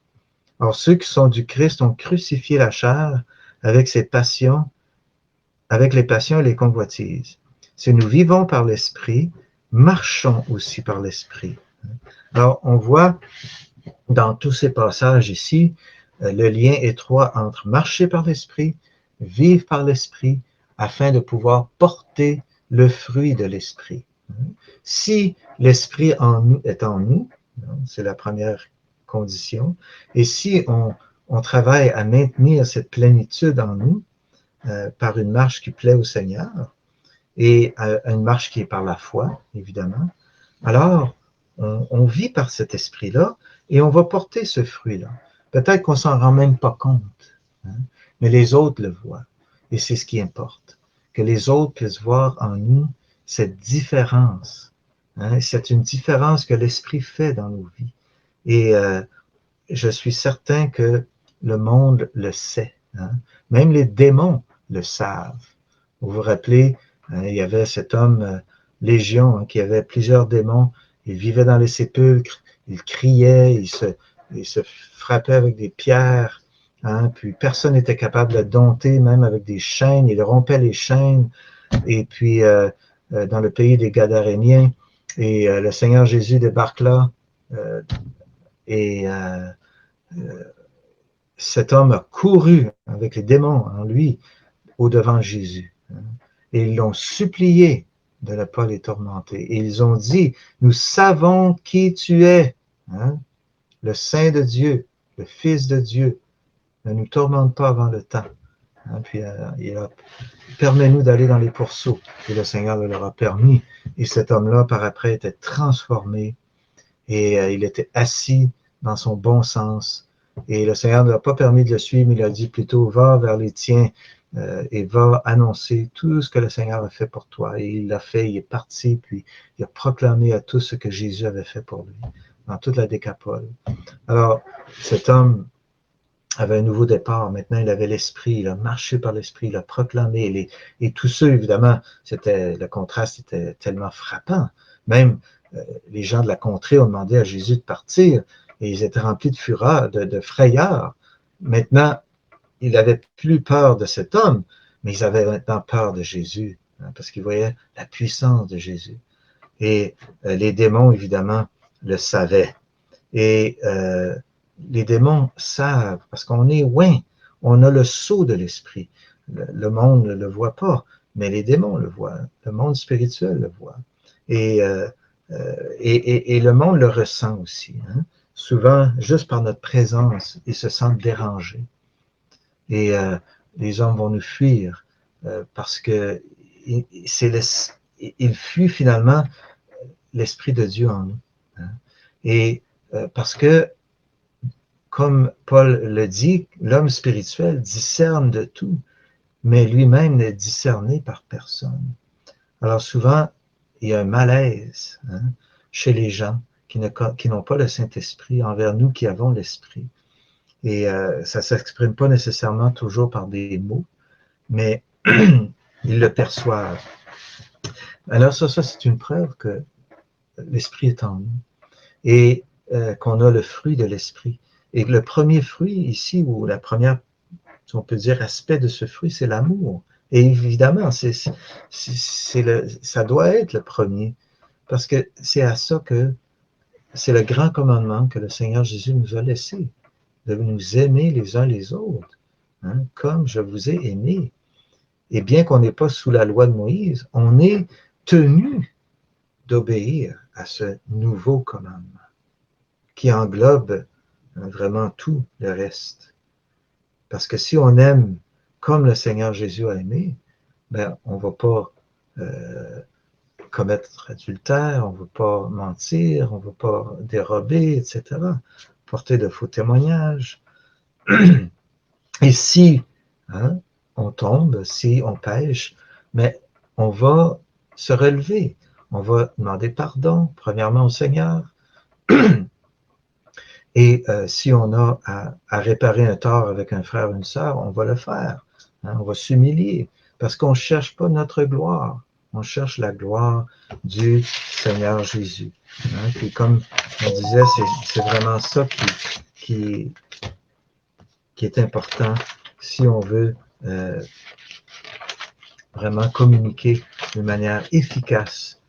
Or, ceux qui sont du Christ ont crucifié la chair avec ses passions, avec les passions et les convoitises. Si nous vivons par l'Esprit, marchons aussi par l'Esprit. Alors, on voit dans tous ces passages ici le lien étroit entre marcher par l'Esprit, vivre par l'Esprit, afin de pouvoir porter le fruit de l'Esprit. Si l'Esprit en nous est en nous, c'est la première condition, et si on travaille à maintenir cette plénitude en nous par une marche qui plaît au Seigneur, et une marche qui est par la foi, évidemment, alors on vit par cet esprit-là et on va porter ce fruit-là. Peut-être qu'on s'en rend même pas compte, hein, mais les autres le voient. Et c'est ce qui importe, que les autres puissent voir en nous cette différence. Hein, c'est une différence que l'Esprit fait dans nos vies. Et je suis certain que le monde le sait. Hein. Même les démons le savent. Vous vous rappelez, il y avait cet homme, Légion, hein, qui avait plusieurs démons. Il vivait dans les sépulcres, il criait, il se frappait avec des pierres. Hein, puis personne n'était capable de le dompter, même avec des chaînes. Il rompait les chaînes. Et puis, dans le pays des Gadaréniens, et le Seigneur Jésus débarque là. Et cet homme a couru avec les démons en lui au-devant Jésus. Et ils l'ont supplié de ne pas les tourmenter. Et ils ont dit, nous savons qui tu es, hein, le Saint de Dieu, le Fils de Dieu. Ne nous tourmente pas avant le temps. Hein, puis il a permis-nous d'aller dans les pourceaux. Et le Seigneur le leur a permis. Et cet homme-là, par après, était transformé. Et il était assis dans son bon sens. Et le Seigneur ne lui a pas permis de le suivre, mais il a dit plutôt, va vers les tiens et va annoncer tout ce que le Seigneur a fait pour toi. Et il l'a fait, il est parti, puis il a proclamé à tous ce que Jésus avait fait pour lui, dans toute la Décapole. Alors, cet homme avait un nouveau départ. Maintenant, il avait l'Esprit, il a marché par l'Esprit, il a proclamé. Et tous ceux, évidemment, le contraste était tellement frappant. Même les gens de la contrée ont demandé à Jésus de partir et ils étaient remplis de fureur, de frayeur. Maintenant, ils n'avaient plus peur de cet homme, mais ils avaient maintenant peur de Jésus, hein, parce qu'ils voyaient la puissance de Jésus. Et les démons, évidemment, le savaient. Et les démons savent, parce qu'on est loin, on a le sceau de l'esprit. Le monde ne le voit pas, mais les démons le voient, le monde spirituel le voit. Et le monde le ressent aussi. Hein. Souvent, juste par notre présence, ils se sentent dérangés. Et les hommes vont nous fuir parce que ils fuient finalement l'Esprit de Dieu en nous. Hein. Et parce que, comme Paul le dit, l'homme spirituel discerne de tout, mais lui-même n'est discerné par personne. Alors souvent, il y a un malaise, hein, chez les gens qui n'ont pas le Saint-Esprit envers nous qui avons l'Esprit. Et ça ne s'exprime pas nécessairement toujours par des mots, mais ils le perçoivent. Alors ça c'est une preuve que l'Esprit est en nous et qu'on a le fruit de l'Esprit. Et le premier fruit ici, ou la première, si on peut dire, aspect de ce fruit, c'est l'amour. Et évidemment, ça doit être le premier, parce que c'est à ça que c'est le grand commandement que le Seigneur Jésus nous a laissé, de nous aimer les uns les autres. hein, comme je vous ai aimé. Et bien qu'on n'est pas sous la loi de Moïse, on est tenu d'obéir à ce nouveau commandement qui englobe vraiment tout le reste. Parce que si on aime comme le Seigneur Jésus a aimé, ben, on ne va pas commettre adultère, on ne va pas mentir, on ne va pas dérober, etc. Porter de faux témoignages. Et si hein, on tombe, si on pêche, mais on va se relever, on va demander pardon, premièrement au Seigneur. Et si on a à réparer un tort avec un frère ou une sœur, on va le faire. Hein, on va s'humilier parce qu'on ne cherche pas notre gloire. On cherche la gloire du Seigneur Jésus. Hein, puis comme on disait, c'est vraiment ça qui est important si on veut vraiment communiquer d'une manière efficace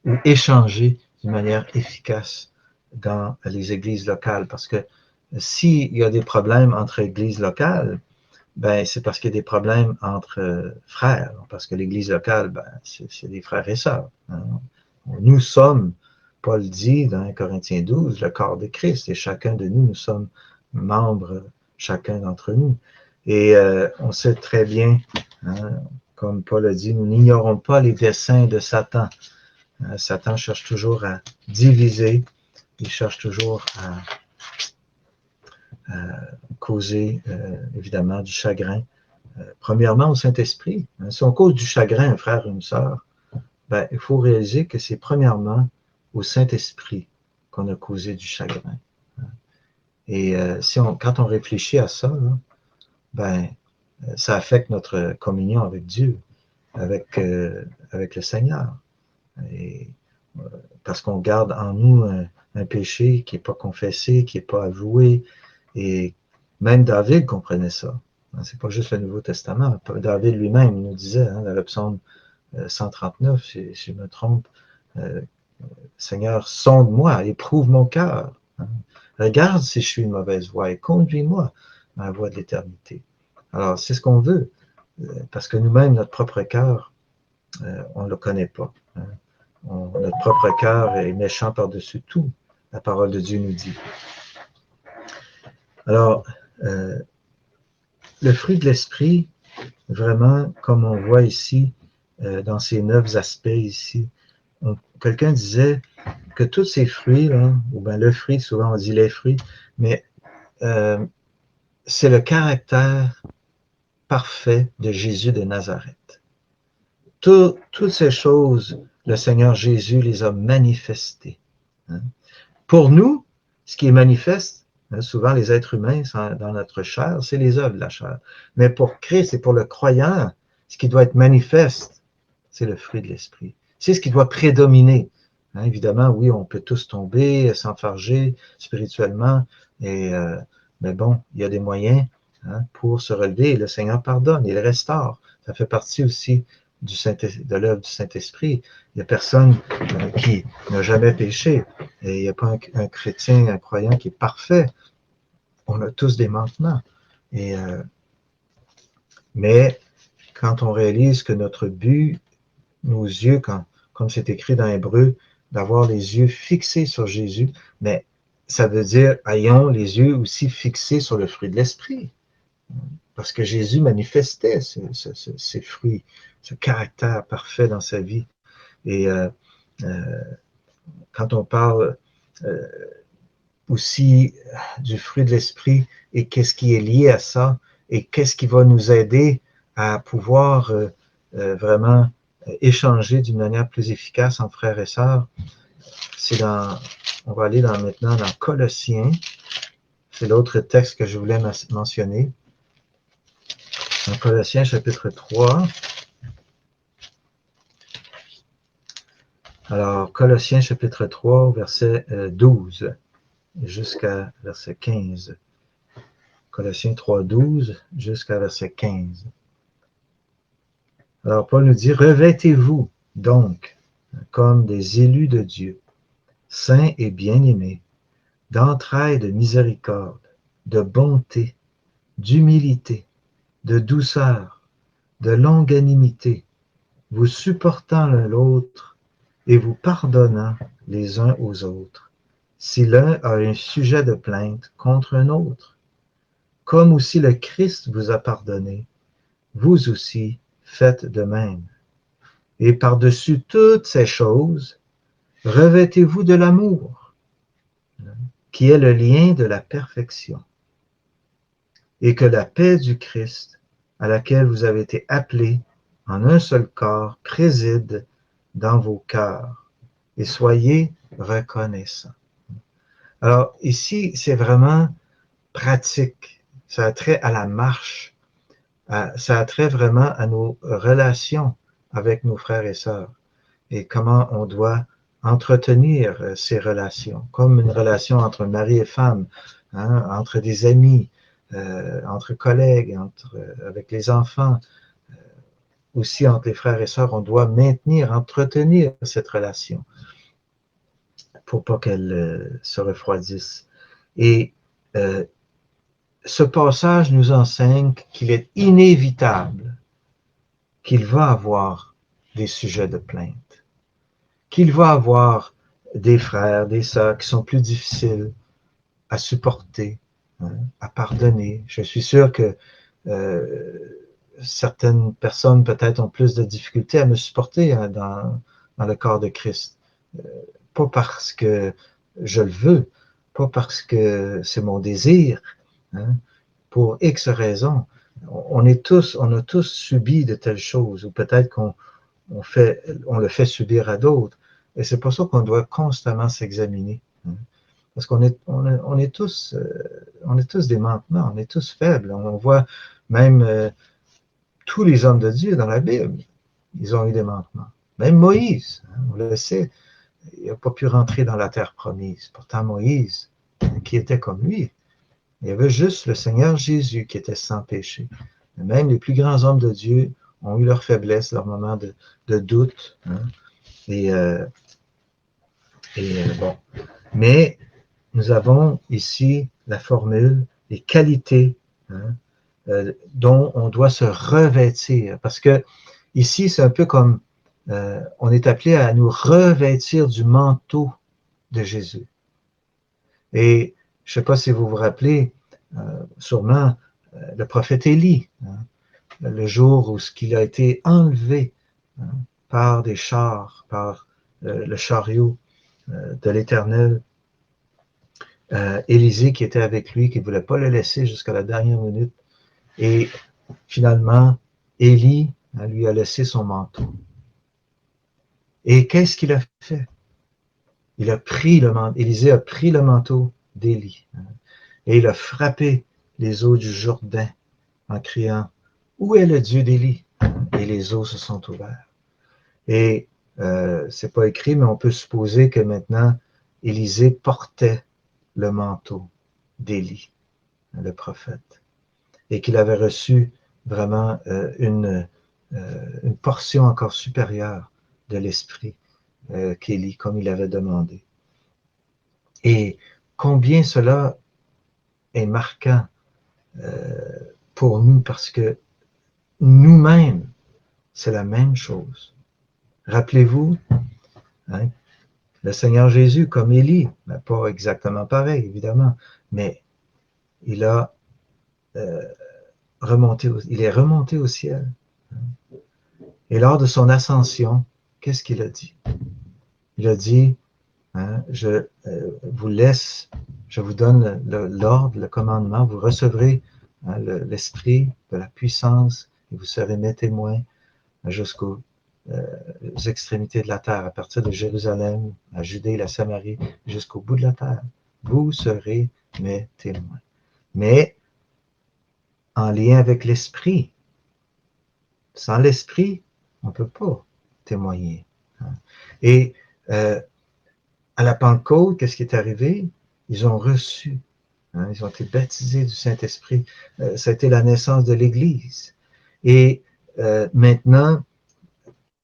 ou échanger d'une manière efficace dans les églises locales. Parce que s'il y a des problèmes entre églises locales, ben, c'est parce qu'il y a des problèmes entre frères. Parce que l'église locale, ben, c'est des frères et sœurs. Hein. Nous sommes, Paul dit dans 1 Corinthiens 12, le corps de Christ. Et chacun de nous, nous sommes membres, chacun d'entre nous. Et on sait très bien, hein, comme Paul a dit, nous n'ignorons pas les desseins de Satan. Satan cherche toujours à diviser, il cherche toujours à causer, évidemment, du chagrin. Premièrement, au Saint-Esprit. Si on cause du chagrin à un frère ou une sœur, ben, il faut réaliser que c'est premièrement au Saint-Esprit qu'on a causé du chagrin. Et quand on réfléchit à ça, là, ben, ça affecte notre communion avec Dieu, avec le Seigneur. Et, parce qu'on garde en nous un péché qui n'est pas confessé, qui n'est pas avoué. Et même David comprenait ça. C'est pas juste le Nouveau Testament. David lui-même nous disait, hein, dans le psaume 139, si je me trompe, Seigneur, sonde-moi, éprouve mon cœur. Hein. Regarde si je suis une mauvaise voie et conduis-moi dans la voie de l'éternité. Alors, c'est ce qu'on veut, parce que nous-mêmes, notre propre cœur, on ne le connaît pas. Hein. Notre propre cœur est méchant par-dessus tout, la parole de Dieu nous dit. Alors, le fruit de l'esprit, vraiment, comme on voit ici, dans ces 9 aspects ici, quelqu'un disait que tous ces fruits, là, ou bien le fruit, souvent on dit les fruits, mais c'est le caractère parfait de Jésus de Nazareth. Toutes ces choses, le Seigneur Jésus les a manifestées. Hein. Pour nous, ce qui est manifeste, hein, souvent les êtres humains dans notre chair, c'est les œuvres de la chair. Mais pour Christ et pour le croyant, ce qui doit être manifeste, c'est le fruit de l'esprit. C'est ce qui doit prédominer. Hein, évidemment, oui, on peut tous tomber, s'enfarger spirituellement, mais bon, il y a des moyens hein, pour se relever et le Seigneur pardonne, il restaure. Ça fait partie aussi de l'œuvre du Saint-Esprit. Il n'y a personne qui n'a jamais péché. Et il n'y a pas un chrétien, un croyant qui est parfait. On a tous des manquements. Mais quand on réalise que notre but, nos yeux, comme c'est écrit dans Hébreu, d'avoir les yeux fixés sur Jésus, mais ça veut dire ayons les yeux aussi fixés sur le fruit de l'esprit. Parce que Jésus manifestait ces fruits, ce caractère parfait dans sa vie. Et quand on parle aussi du fruit de l'esprit et qu'est-ce qui est lié à ça et qu'est-ce qui va nous aider à pouvoir vraiment échanger d'une manière plus efficace entre frères et sœurs, on va aller maintenant dans Colossiens. C'est l'autre texte que je voulais mentionner. Dans Colossiens chapitre 3. Alors, Colossiens chapitre 3, verset 12 jusqu'à verset 15. Colossiens 3, 12 jusqu'à verset 15. Alors, Paul nous dit, revêtez-vous donc comme des élus de Dieu, saints et bien-aimés, d'entrailles de miséricorde, de bonté, d'humilité, de douceur, de longanimité, vous supportant l'un l'autre et vous pardonnant les uns aux autres, si l'un a un sujet de plainte contre un autre. Comme aussi le Christ vous a pardonné, vous aussi faites de même. Et par-dessus toutes ces choses, revêtez-vous de l'amour, qui est le lien de la perfection, et que la paix du Christ, à laquelle vous avez été appelés en un seul corps, préside dans vos cœurs, et soyez reconnaissants. Alors ici, c'est vraiment pratique, ça a trait à la marche, ça a trait vraiment à nos relations avec nos frères et sœurs, et comment on doit entretenir ces relations, comme une relation entre mari et femme, hein, entre des amis, entre collègues, avec les enfants, aussi entre les frères et sœurs, on doit entretenir cette relation pour pas qu'elle se refroidisse. Et ce passage nous enseigne qu'il est inévitable qu'il va avoir des sujets de plainte, qu'il va avoir des frères, des sœurs qui sont plus difficiles à supporter, hein, à pardonner. Je suis sûr que certaines personnes peut-être ont plus de difficultés à me supporter, hein, dans le corps de Christ. Pas parce que je le veux, pas parce que c'est mon désir, hein, pour X raisons. On a tous subi de telles choses, ou peut-être qu'on le fait subir à d'autres. Et c'est pour ça qu'on doit constamment s'examiner, hein. Parce qu'on est tous des manquements, on est tous faibles. On voit même tous les hommes de Dieu dans la Bible, ils ont eu des manquements. Même Moïse, hein, on le sait, il n'a pas pu rentrer dans la terre promise. Pourtant, Moïse, qui était comme lui, il y avait juste le Seigneur Jésus qui était sans péché. Mais même les plus grands hommes de Dieu ont eu leur faiblesse, leur moment de doute, hein. Bon. Mais nous avons ici la formule, les qualités, hein, dont on doit se revêtir. Parce que ici, c'est un peu comme on est appelé à nous revêtir du manteau de Jésus. Et je ne sais pas si vous vous rappelez, sûrement, le prophète Élie, hein, le jour où il a été enlevé, hein, par des chars, par le chariot de l'Éternel, Élisée qui était avec lui, qui ne voulait pas le laisser jusqu'à la dernière minute. Et finalement, Élie lui a laissé son manteau. Et qu'est-ce qu'il a fait? Élisée a pris le manteau d'Élie, hein, et il a frappé les eaux du Jourdain en criant « Où est le Dieu d'Élie ?» Et les eaux se sont ouvertes. Et c'est pas écrit, mais on peut supposer que maintenant, Élisée portait le manteau d'Élie, le prophète, et qu'il avait reçu vraiment une portion encore supérieure de l'esprit qu'Élie, comme il avait demandé. Et combien cela est marquant pour nous, parce que nous-mêmes, c'est la même chose. Rappelez-vous, hein, le Seigneur Jésus, comme Élie, mais pas exactement pareil, évidemment, mais il a il est remonté au ciel. Et lors de son ascension, qu'est-ce qu'il a dit? Il a dit, hein, je vous laisse, je vous donne l'ordre, le commandement, vous recevrez, hein, l'esprit de la puissance, et vous serez mes témoins jusqu'aux extrémités de la terre, à partir de Jérusalem, à Judée, la Samarie, jusqu'au bout de la terre. Vous serez mes témoins. Mais en lien avec l'esprit. Sans l'esprit, on ne peut pas témoigner. Et à la Pentecôte, qu'est-ce qui est arrivé? Ils ont reçu, hein, ils ont été baptisés du Saint-Esprit. Ça a été la naissance de l'Église. Et maintenant,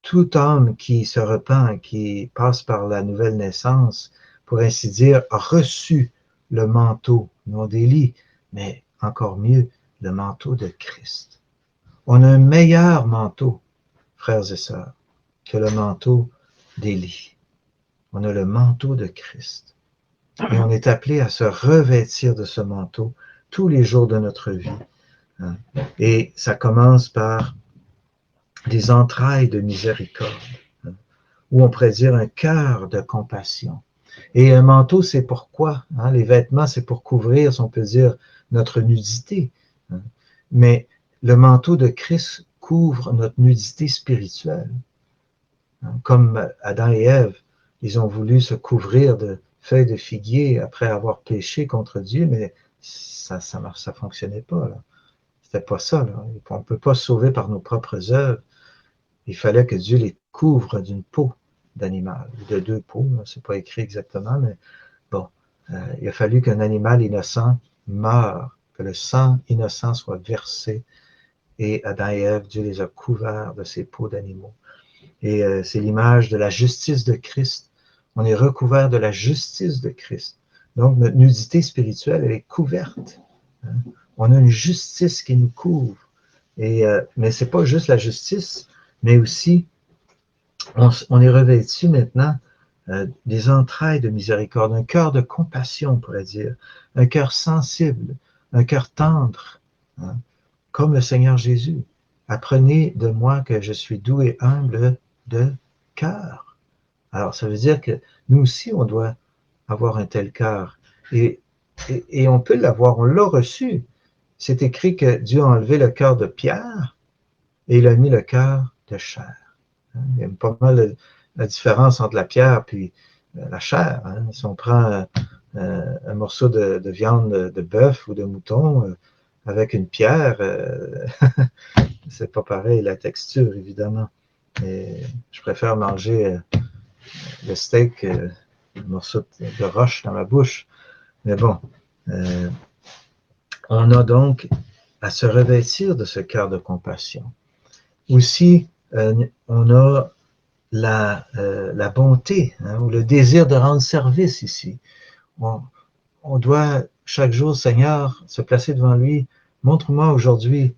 tout homme qui se repent, qui passe par la nouvelle naissance, pour ainsi dire, a reçu le manteau, non d'Élie, mais encore mieux, le manteau de Christ. On a un meilleur manteau, frères et sœurs, que le manteau d'Élie. On a le manteau de Christ. Et on est appelé à se revêtir de ce manteau tous les jours de notre vie. Et ça commence par des entrailles de miséricorde, ou on pourrait dire un cœur de compassion. Et un manteau, c'est pourquoi? Les vêtements, c'est pour couvrir, si on peut dire, notre nudité. Mais le manteau de Christ couvre notre nudité spirituelle. Comme Adam et Ève, ils ont voulu se couvrir de feuilles de figuier après avoir péché contre Dieu, mais ça fonctionnait pas. C'était pas ça. Là. On ne peut pas se sauver par nos propres œuvres. Il fallait que Dieu les couvre d'une peau d'animal, de deux peaux, c'est pas écrit exactement, mais bon, il a fallu qu'un animal innocent meure, que le sang innocent soit versé, et Adam et Ève, Dieu les a couverts de ces peaux d'animaux. Et c'est l'image de la justice de Christ. On est recouvert de la justice de Christ. Donc, notre nudité spirituelle, elle est couverte. On a une justice qui nous couvre. Mais ce n'est pas juste la justice, mais aussi, on est revêtu maintenant des entrailles de miséricorde, un cœur de compassion, on pourrait dire, un cœur sensible, un cœur tendre, comme le Seigneur Jésus. Apprenez de moi que je suis doux et humble de cœur. Alors, ça veut dire que nous aussi, on doit avoir un tel cœur. Et on peut l'avoir, on l'a reçu. C'est écrit que Dieu a enlevé le cœur de pierre et il a mis le cœur de chair. Il y a pas mal la différence entre la pierre et la chair. Si on prend un morceau de viande de bœuf ou de mouton avec une pierre, c'est pas pareil, la texture, évidemment. Et je préfère manger le steak, un morceau de roche dans ma bouche. Mais bon, on a donc à se revêtir de ce cœur de compassion. Aussi, on a la bonté, ou le désir de rendre service ici. On doit chaque jour, Seigneur, se placer devant lui. Montre-moi aujourd'hui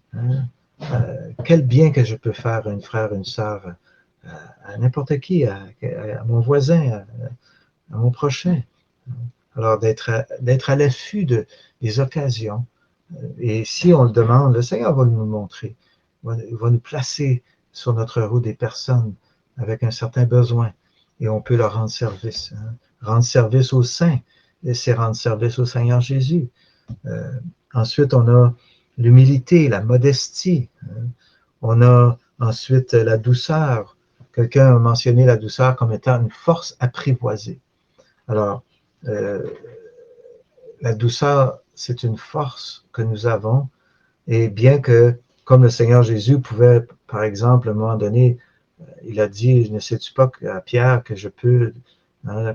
quel bien que je peux faire à une frère, une sœur, à n'importe qui, à mon voisin, à mon prochain. Alors, d'être à l'affût des occasions. Et si on le demande, le Seigneur va nous montrer, il va nous placer sur notre route des personnes avec un certain besoin et on peut leur rendre service. Rendre service aux saints, et c'est rendre service au Seigneur Jésus. Ensuite, on a l'humilité, la modestie. On a ensuite la douceur. Quelqu'un a mentionné la douceur comme étant une force apprivoisée. Alors, la douceur, c'est une force que nous avons, et bien que, comme le Seigneur Jésus pouvait, par exemple, à un moment donné, il a dit, ne sais-tu pas à Pierre que je peux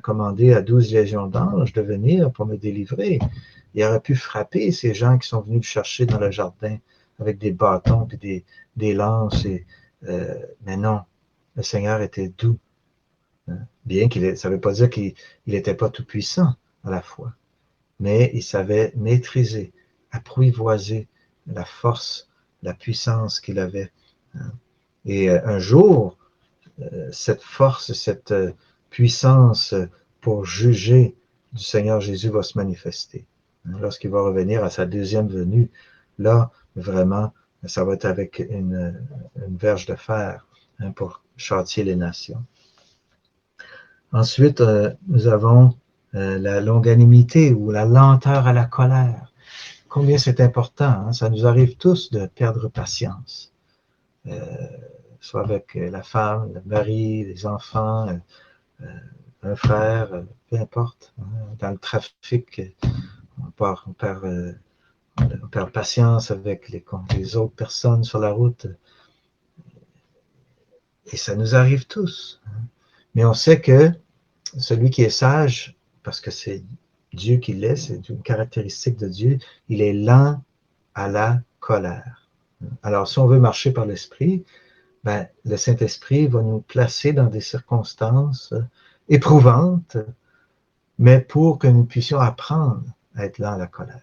commander à 12 légions d'anges de venir pour me délivrer? Il aurait pu frapper ces gens qui sont venus le chercher dans le jardin avec des bâtons et des lances, mais non, le Seigneur était doux. Bien ça ne veut pas dire qu'il n'était pas tout-puissant à la fois, mais il savait maîtriser, apprivoiser la force, la puissance qu'il avait. Et un jour, cette force, cette puissance pour juger du Seigneur Jésus va se manifester. Lorsqu'il va revenir à sa deuxième venue, là, vraiment, ça va être avec une verge de fer pour châtier les nations. Ensuite, nous avons la longanimité ou la lenteur à la colère. Combien c'est important, ça nous arrive tous de perdre patience. Soit avec la femme, le mari, les enfants, un frère, peu importe. Dans le trafic, on perd patience avec les autres personnes sur la route. Et ça nous arrive tous. Mais on sait que celui qui est sage, parce que c'est Dieu qui l'est, c'est une caractéristique de Dieu, il est lent à la colère. Alors, si on veut marcher par l'Esprit, le Saint-Esprit va nous placer dans des circonstances éprouvantes, mais pour que nous puissions apprendre à être lent à la colère.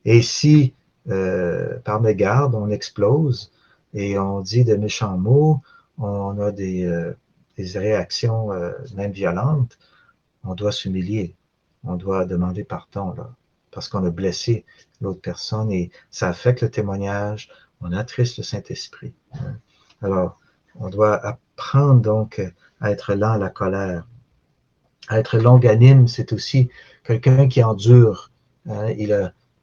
Et si par mégarde, on explose et on dit de méchants mots, on a des réactions même violentes, on doit s'humilier, on doit demander pardon là, parce qu'on a blessé l'autre personne et ça affecte le témoignage, on attriste le Saint-Esprit. Alors, on doit apprendre donc à être lent à la colère. À être longanime, c'est aussi quelqu'un qui endure. Hein,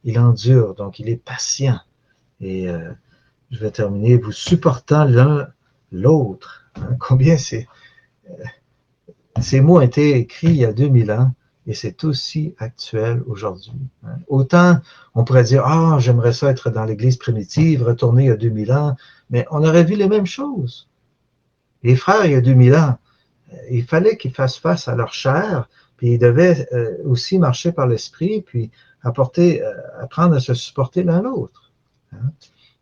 il endure, donc il est patient. Et je vais terminer, vous supportant l'un l'autre. Hein, combien ces mots ont été écrits il y a 2000 ans et c'est aussi actuel aujourd'hui. Hein. Autant on pourrait dire, ah, j'aimerais ça être dans l'Église primitive, retourner il y a 2000 ans, mais on aurait vu les mêmes choses. Les frères, il y a 2000 ans, il fallait qu'ils fassent face à leur chair, puis ils devaient aussi marcher par l'esprit, puis apprendre à se supporter l'un l'autre. Hein,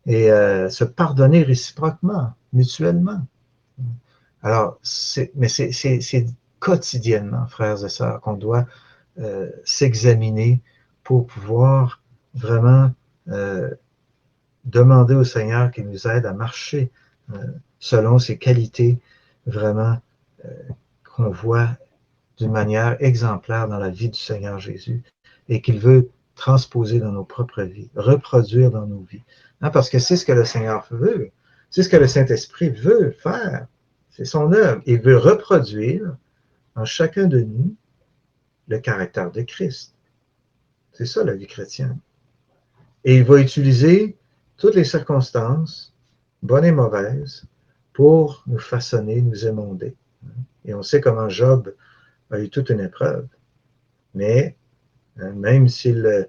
et se pardonner réciproquement, mutuellement. Alors, mais c'est quotidiennement, frères et sœurs, qu'on doit s'examiner pour pouvoir vraiment demander au Seigneur qu'il nous aide à marcher selon ses qualités vraiment qu'on voit d'une manière exemplaire dans la vie du Seigneur Jésus et qu'il veut transposer dans nos propres vies, reproduire dans nos vies. Hein, parce que c'est ce que le Seigneur veut, c'est ce que le Saint-Esprit veut faire, c'est son œuvre. Il veut reproduire en chacun de nous le caractère de Christ. C'est ça la vie chrétienne. Et il va utiliser toutes les circonstances, bonnes et mauvaises, pour nous façonner, nous émonder. Et on sait comment Job a eu toute une épreuve. Mais même s'il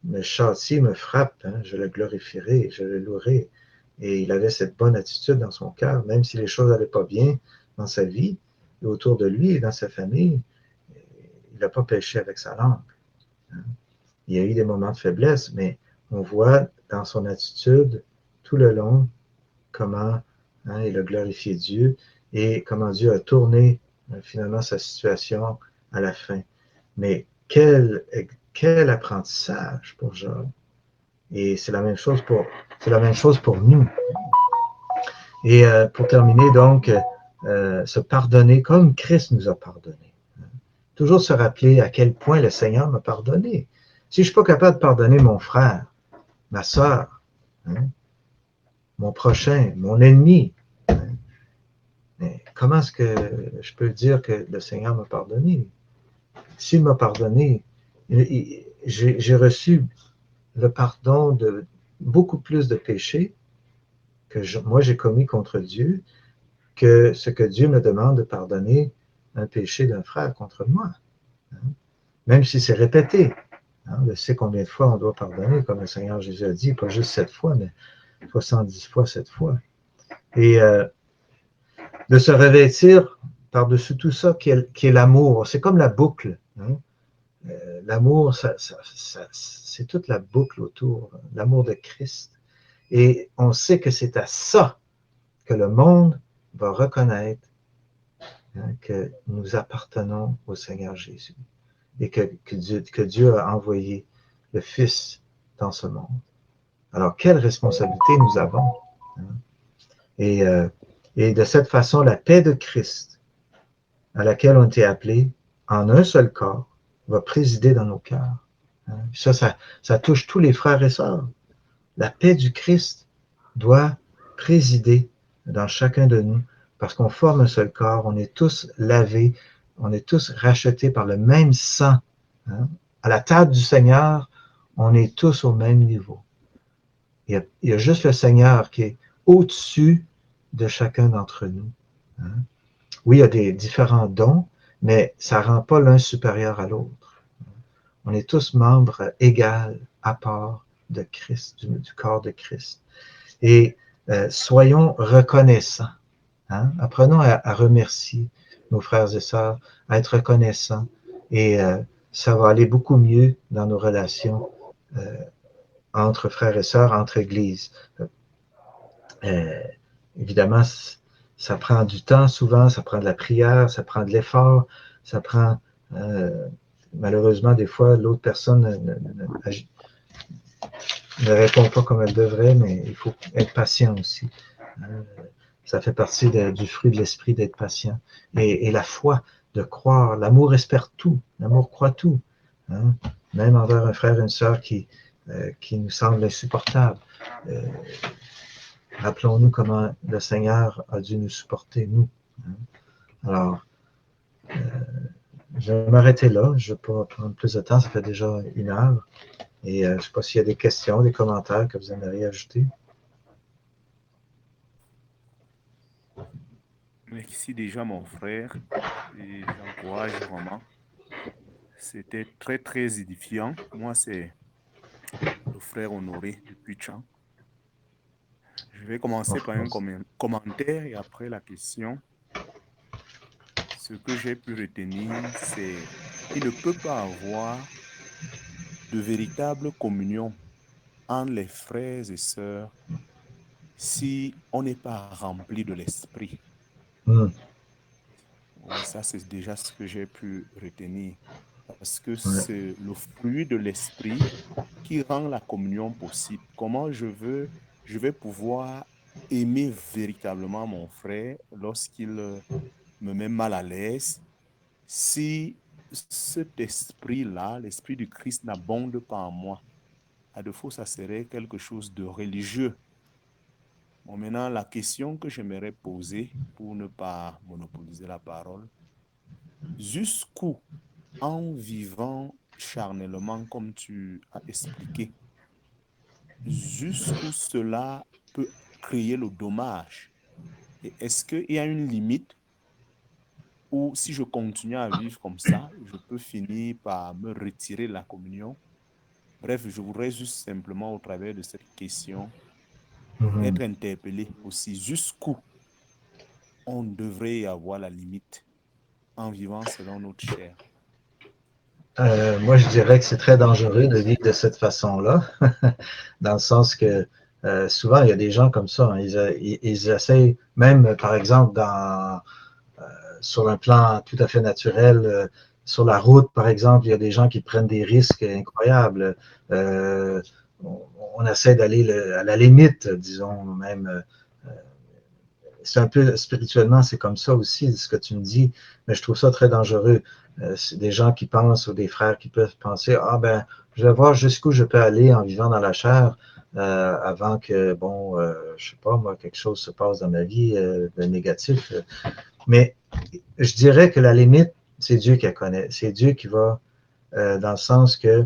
me châtie, me frappe, hein, je le glorifierai, je le louerai. Et il avait cette bonne attitude dans son cœur, même si les choses n'allaient pas bien dans sa vie, et autour de lui et dans sa famille, il n'a pas péché avec sa langue. Hein. Il y a eu des moments de faiblesse, mais on voit dans son attitude tout le long comment il a glorifié Dieu et comment Dieu a tourné finalement sa situation à la fin. Mais quel apprentissage pour Job. Et c'est la même chose pour nous. Et pour terminer, donc, se pardonner comme Christ nous a pardonné. Toujours se rappeler à quel point le Seigneur m'a pardonné. Si je ne suis pas capable de pardonner mon frère, ma sœur, hein, mon prochain, mon ennemi, hein, mais comment est-ce que je peux dire que le Seigneur m'a pardonné? S'il m'a pardonné, j'ai reçu le pardon de beaucoup plus de péchés que moi j'ai commis contre Dieu que ce que Dieu me demande de pardonner un péché d'un frère contre moi. Hein? Même si c'est répété. Hein? Je sais combien de fois on doit pardonner, comme le Seigneur Jésus a dit, pas juste 7 fois, mais 70 fois 7 fois. Et de se revêtir par-dessus tout ça qui est l'amour. C'est comme la boucle. Hein? L'amour, c'est toute la boucle autour, l'amour de Christ. Et on sait que c'est à ça que le monde va reconnaître que nous appartenons au Seigneur Jésus et que Dieu a envoyé le Fils dans ce monde. Alors, quelle responsabilité nous avons. Hein? Et de cette façon, la paix de Christ, à laquelle on a été appelés en un seul corps, va présider dans nos cœurs. Hein? Ça touche tous les frères et sœurs. La paix du Christ doit présider dans chacun de nous, parce qu'on forme un seul corps, on est tous lavés, on est tous rachetés par le même sang. Hein? À la table du Seigneur, on est tous au même niveau. Il y a juste le Seigneur qui est au-dessus de chacun d'entre nous. Hein? Oui, il y a des différents dons, mais ça ne rend pas l'un supérieur à l'autre. On est tous membres égaux à part de Christ, du corps de Christ. Et soyons reconnaissants. Hein? Apprenons à remercier nos frères et sœurs, à être reconnaissants. Et ça va aller beaucoup mieux dans nos relations entre frères et sœurs, entre églises. Évidemment, ça prend du temps souvent, ça prend de la prière, ça prend de l'effort, ça prend malheureusement des fois l'autre personne ne répond pas comme elle devrait, mais il faut être patient aussi. Hein. Ça fait partie du fruit de l'esprit d'être patient. Et la foi, de croire, l'amour espère tout, l'amour croit tout. Hein. Même envers un frère et une sœur qui nous semble insupportable. Rappelons-nous comment le Seigneur a dû nous supporter, nous. Hein. Alors, je vais m'arrêter là. Je ne vais pas prendre plus de temps. Ça fait déjà 1 heure. Et je ne sais pas s'il y a des questions, des commentaires que vous aimeriez ajouter. Merci déjà, mon frère. Et j'encourage vraiment. C'était très, très édifiant. Moi, c'est le frère Honoré depuis Tchang. Je vais commencer par un commentaire et après la question. Ce que j'ai pu retenir, c'est qu'il ne peut pas avoir de véritable communion entre les frères et sœurs si on n'est pas rempli de l'esprit. Mm. Oui, ça, c'est déjà ce que j'ai pu retenir. Parce que Ouais. c'est le fruit de l'esprit qui rend la communion possible. Comment je vais pouvoir aimer véritablement mon frère lorsqu'il me met mal à l'aise si cet esprit-là, l'esprit du Christ, n'abonde pas en moi. À défaut, ça serait quelque chose de religieux. Bon, maintenant, la question que j'aimerais poser pour ne pas monopoliser la parole, jusqu'où, en vivant charnellement comme tu as expliqué, jusqu'où cela peut créer le dommage? Et est-ce qu'il y a une limite où si je continue à vivre comme ça, je peux finir par me retirer de la communion? Bref, je voudrais juste simplement, au travers de cette question, Mhm. être interpellé aussi jusqu'où on devrait y avoir la limite en vivant selon notre chair. Moi, je dirais que c'est très dangereux de vivre de cette façon-là, dans le sens que souvent, il y a des gens comme ça. Hein, ils essayent, même par exemple, sur un plan tout à fait naturel, sur la route, par exemple, il y a des gens qui prennent des risques incroyables. Euh, on essaie d'aller à la limite, disons, même. C'est un peu spirituellement, c'est comme ça aussi, ce que tu me dis, mais je trouve ça très dangereux. C'est des gens qui pensent, ou des frères qui peuvent penser, ah ben, je vais voir jusqu'où je peux aller en vivant dans la chair avant que, bon, je sais pas, moi, quelque chose se passe dans ma vie de négatif. Mais je dirais que la limite, c'est Dieu qui la connaît. C'est Dieu qui va, dans le sens euh,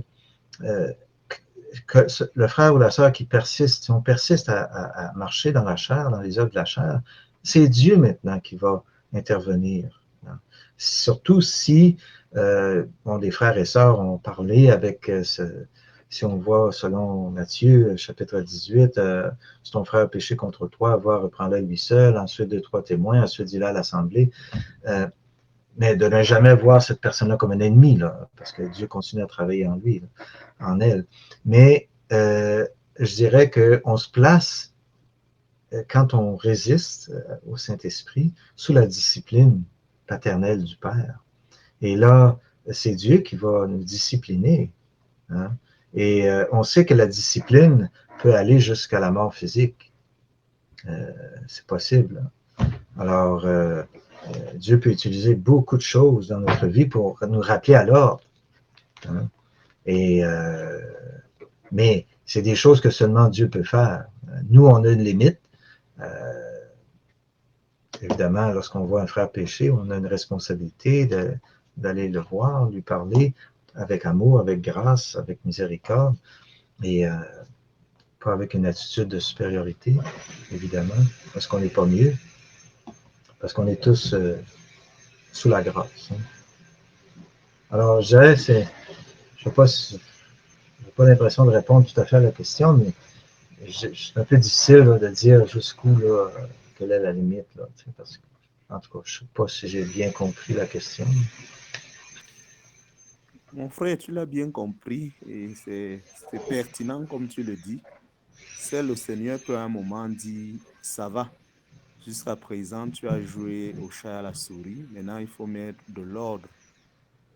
que le frère ou la sœur qui persiste, si on persiste à marcher dans la chair, dans les œuvres de la chair, c'est Dieu maintenant qui va intervenir. Hein. Surtout si bon, des frères et sœurs ont parlé avec si on voit selon Matthieu, chapitre 18, si ton frère a péché contre toi, va, reprends-le lui seul, ensuite 2, 3 témoins, ensuite dis-le à l'assemblée. Mais de ne jamais voir cette personne-là comme un ennemi, là, parce que Dieu continue à travailler en lui, là, en elle. Mais je dirais qu'on se place, quand on résiste au Saint-Esprit, sous la discipline paternelle du Père. Et là, c'est Dieu qui va nous discipliner. Hein? Et on sait que la discipline peut aller jusqu'à la mort physique. C'est possible. Alors, Dieu peut utiliser beaucoup de choses dans notre vie pour nous rappeler à l'ordre. Hein? Et, mais c'est des choses que seulement Dieu peut faire. Nous, on a une limite. Évidemment, lorsqu'on voit un frère pécher, on a une responsabilité d'aller le voir, lui parler avec amour, avec grâce, avec miséricorde, et pas avec une attitude de supériorité, évidemment, parce qu'on n'est pas mieux, parce qu'on est tous sous la grâce. Hein. Alors, je dirais, je n'ai pas l'impression de répondre tout à fait à la question, mais c'est un peu difficile là, de dire jusqu'où, là, quelle est la limite. Là, parce que, en tout cas, je ne sais pas si j'ai bien compris la question. Mon frère, tu l'as bien compris et c'est pertinent comme tu le dis. C'est le Seigneur peut à un moment dire, ça va, jusqu'à présent tu as joué au chat et à la souris, maintenant il faut mettre de l'ordre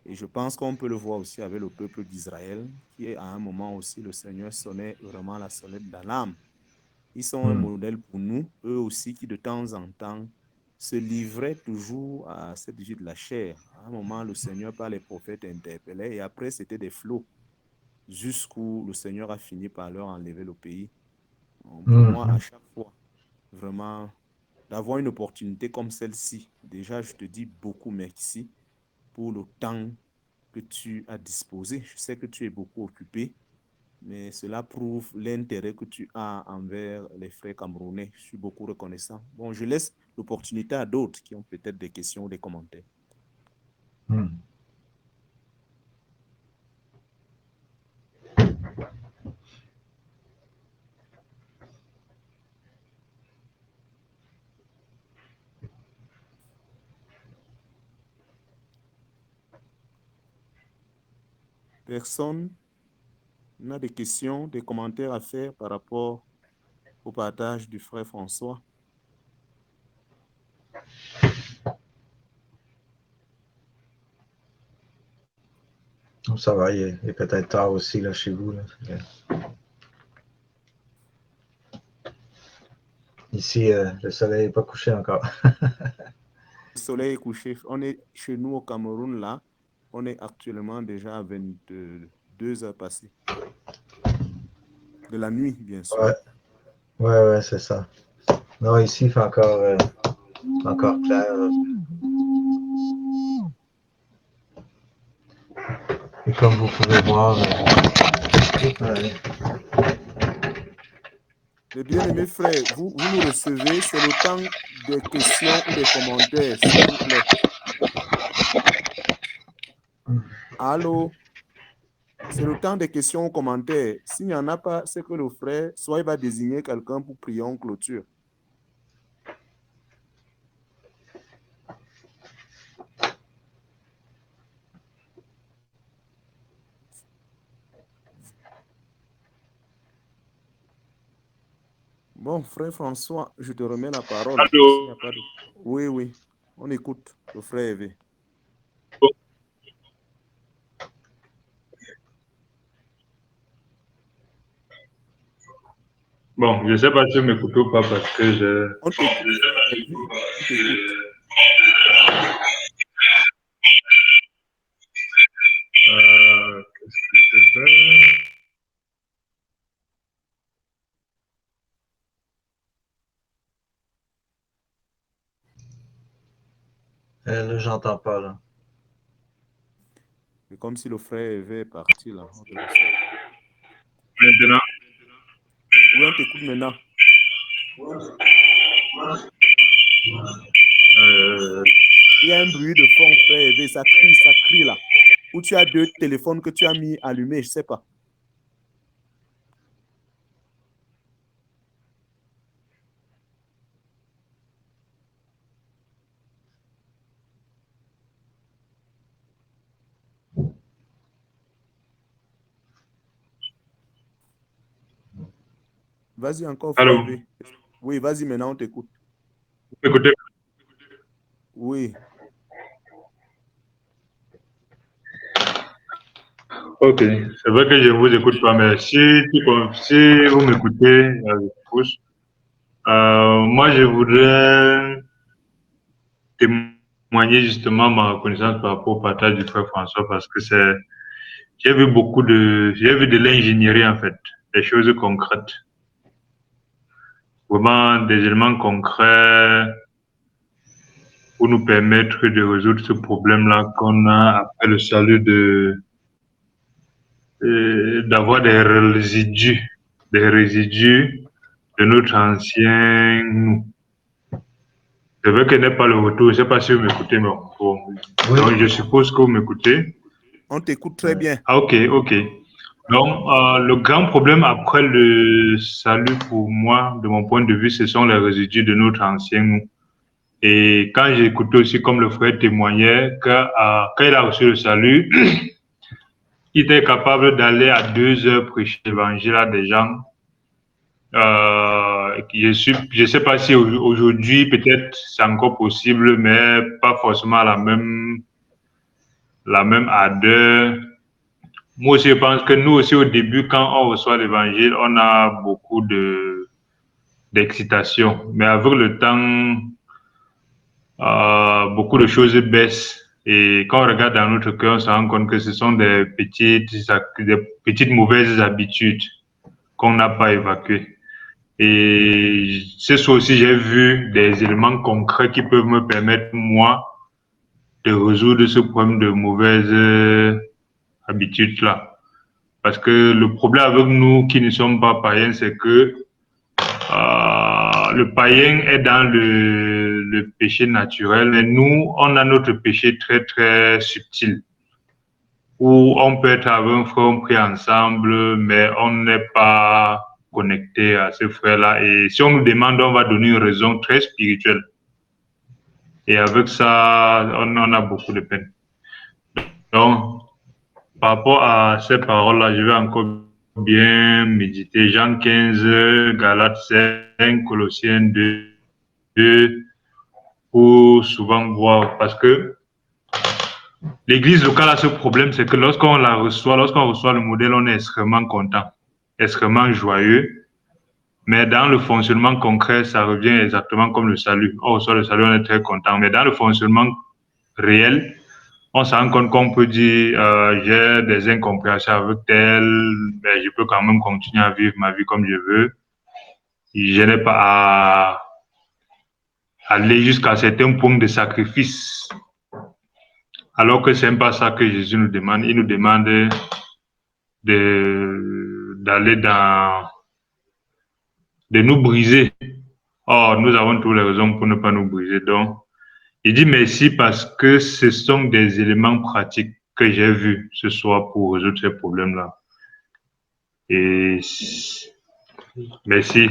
Et je pense qu'on peut le voir aussi avec le peuple d'Israël, qui à un moment aussi, le Seigneur sonnait vraiment la sonnette d'alarme. Ils sont un modèle pour nous, eux aussi, qui de temps en temps se livraient toujours à cette vie de la chair. À un moment, le Seigneur, par les prophètes, interpellait, et après, c'était des flots, jusqu'où le Seigneur a fini par leur enlever le pays. Donc, pour moi, à chaque fois, vraiment, d'avoir une opportunité comme celle-ci, déjà, je te dis beaucoup merci pour le temps que tu as disposé. Je sais que tu es beaucoup occupé, mais cela prouve l'intérêt que tu as envers les frères camerounais. Je suis beaucoup reconnaissant. Bon, je laisse l'opportunité à d'autres qui ont peut-être des questions ou des commentaires. Personne n'a des questions, des commentaires à faire par rapport au partage du frère François? Ça va, il est peut-être tard aussi là, chez vous. Là. Ici, le soleil n'est pas couché encore. Le soleil est couché. On est chez nous au Cameroun, là. On est actuellement déjà à 22 heures passées. De la nuit, bien sûr. Ouais, c'est ça. Non, ici, il fait encore clair. Et comme vous pouvez voir, Les bien-aimés frères, vous nous recevez, c'est le temps des questions ou des commentaires, s'il vous plaît. Allô? C'est le temps des questions ou commentaires. S'il n'y en a pas, c'est que le frère, soit il va désigner quelqu'un pour prier en clôture. Bon, frère François, je te remets la parole. Allô? Oui, on écoute le frère Hervé. Bon, je ne sais pas si vous m'écoutez ou pas parce que je... On t'écoute, frère Hervé. On t'écoute. Qu'est-ce que je fais? là, j'entends pas. Là. C'est comme si le frère Hervé est parti là. Maintenant? Oui, on t'écoute maintenant. Il y a un bruit de fond, frère Hervé. Ça crie là. Ou tu as deux téléphones que tu as mis allumés, je ne sais pas. Vas-y encore, frère Allô? Hervé. Oui, vas-y, maintenant on t'écoute. Vous m'écoutez? Oui. Ok, c'est vrai que je ne vous écoute pas, mais si vous m'écoutez, moi je voudrais témoigner justement ma reconnaissance par rapport au partage du frère François parce que j'ai vu de l'ingénierie en fait, des choses concrètes, vraiment des éléments concrets pour nous permettre de résoudre ce problème-là qu'on a après le salut d'avoir des résidus de notre ancien nous. C'est vrai qu'elle n'est pas le retour, je ne sais pas si vous m'écoutez, mais bon, Oui. donc je suppose que vous m'écoutez. On t'écoute très bien. Ah, ok. Donc, le grand problème après le salut pour moi, de mon point de vue, ce sont les résidus de notre ancien nous. Et quand j'ai écouté aussi, comme le frère témoignait, que quand il a reçu le salut, il était capable d'aller à 2 heures prêcher l'évangile à des gens. Je ne sais pas si aujourd'hui, peut-être c'est encore possible, mais pas forcément à la même la même ardeur. Moi aussi, je pense que nous aussi, au début, quand on reçoit l'évangile, on a beaucoup d'excitation. Mais avec le temps, beaucoup de choses baissent. Et quand on regarde dans notre cœur, on se rend compte que ce sont des petites mauvaises habitudes qu'on n'a pas évacuées. Et ce soir aussi, j'ai vu des éléments concrets qui peuvent me permettre, moi, de résoudre ce problème de mauvaises habitudes-là. Parce que le problème avec nous qui ne sommes pas païens, c'est que le païen est dans le péché naturel, mais nous, on a notre péché très, très subtil, où on peut être avec un frère, on prie ensemble, mais on n'est pas connecté à ce frère-là. Et si on nous demande, on va donner une raison très spirituelle. Et avec ça, on a beaucoup de peine. Donc, par rapport à ces paroles-là, je vais encore bien méditer. Jean 15, Galates 5, Colossiens 2, pour souvent voir. Parce que l'église locale a ce problème, c'est que lorsqu'on reçoit le modèle, on est extrêmement content, extrêmement joyeux. Mais dans le fonctionnement concret, ça revient exactement comme le salut. On reçoit le salut, on est très content. Mais dans le fonctionnement réel, on se rend compte qu'on peut dire j'ai des incompréhensions avec tel, mais je peux quand même continuer à vivre ma vie comme je veux. Je n'ai pas à aller jusqu'à certains points de sacrifice. Alors que ce n'est pas ça que Jésus nous demande. Il nous demande d'aller de nous briser. Or, nous avons toutes les raisons pour ne pas nous briser. Donc, il dit merci parce que ce sont des éléments pratiques que j'ai vus ce soir pour résoudre ces problèmes-là. Et merci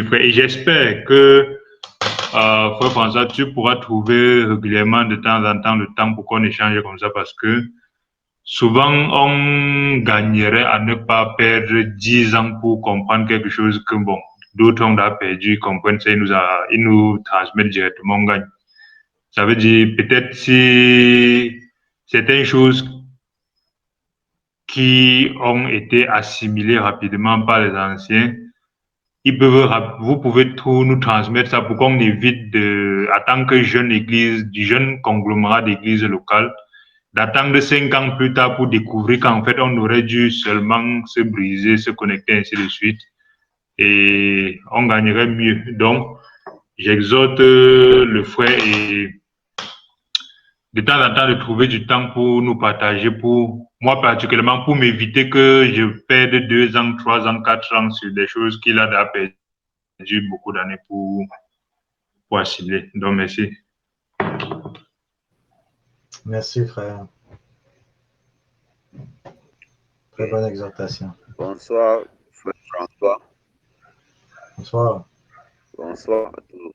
frère. Et j'espère que, frère François, tu pourras trouver régulièrement de temps en temps le temps pour qu'on échange comme ça parce que souvent on gagnerait à ne pas perdre 10 ans pour comprendre quelque chose que bon, d'autres ont perdu, ils comprennent ça, ils nous transmettent directement, on gagne. Ça veut dire peut-être si certaines choses qui ont été assimilées rapidement par les anciens, vous pouvez tout nous transmettre ça pour qu'on évite en tant que jeune église, du jeune conglomérat d'églises locales, d'attendre 5 ans plus tard pour découvrir qu'en fait on aurait dû seulement se briser, se connecter, ainsi de suite, et on gagnerait mieux. Donc, j'exhorte le frère et de temps en temps de trouver du temps pour nous partager, pour moi particulièrement, pour m'éviter que je perde 2 ans, 3 ans, 4 ans sur des choses qu'il a déjà perdu beaucoup d'années pour assimiler. Donc, merci. Merci, frère. Très bonne exhortation. Bonsoir, frère François. Bonsoir. Bonsoir à tous.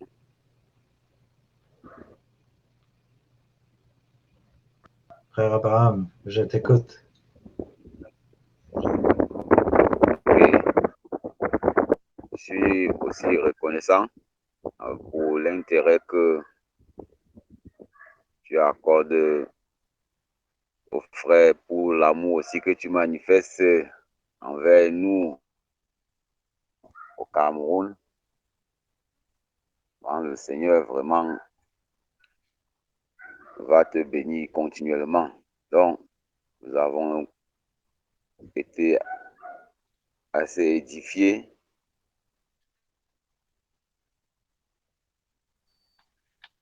Frère Abraham, je t'écoute. Je suis aussi reconnaissant pour l'intérêt que tu accordes aux frères, pour l'amour aussi que tu manifestes envers nous au Cameroun. Le Seigneur vraiment va te bénir continuellement. Donc, nous avons été assez édifiés.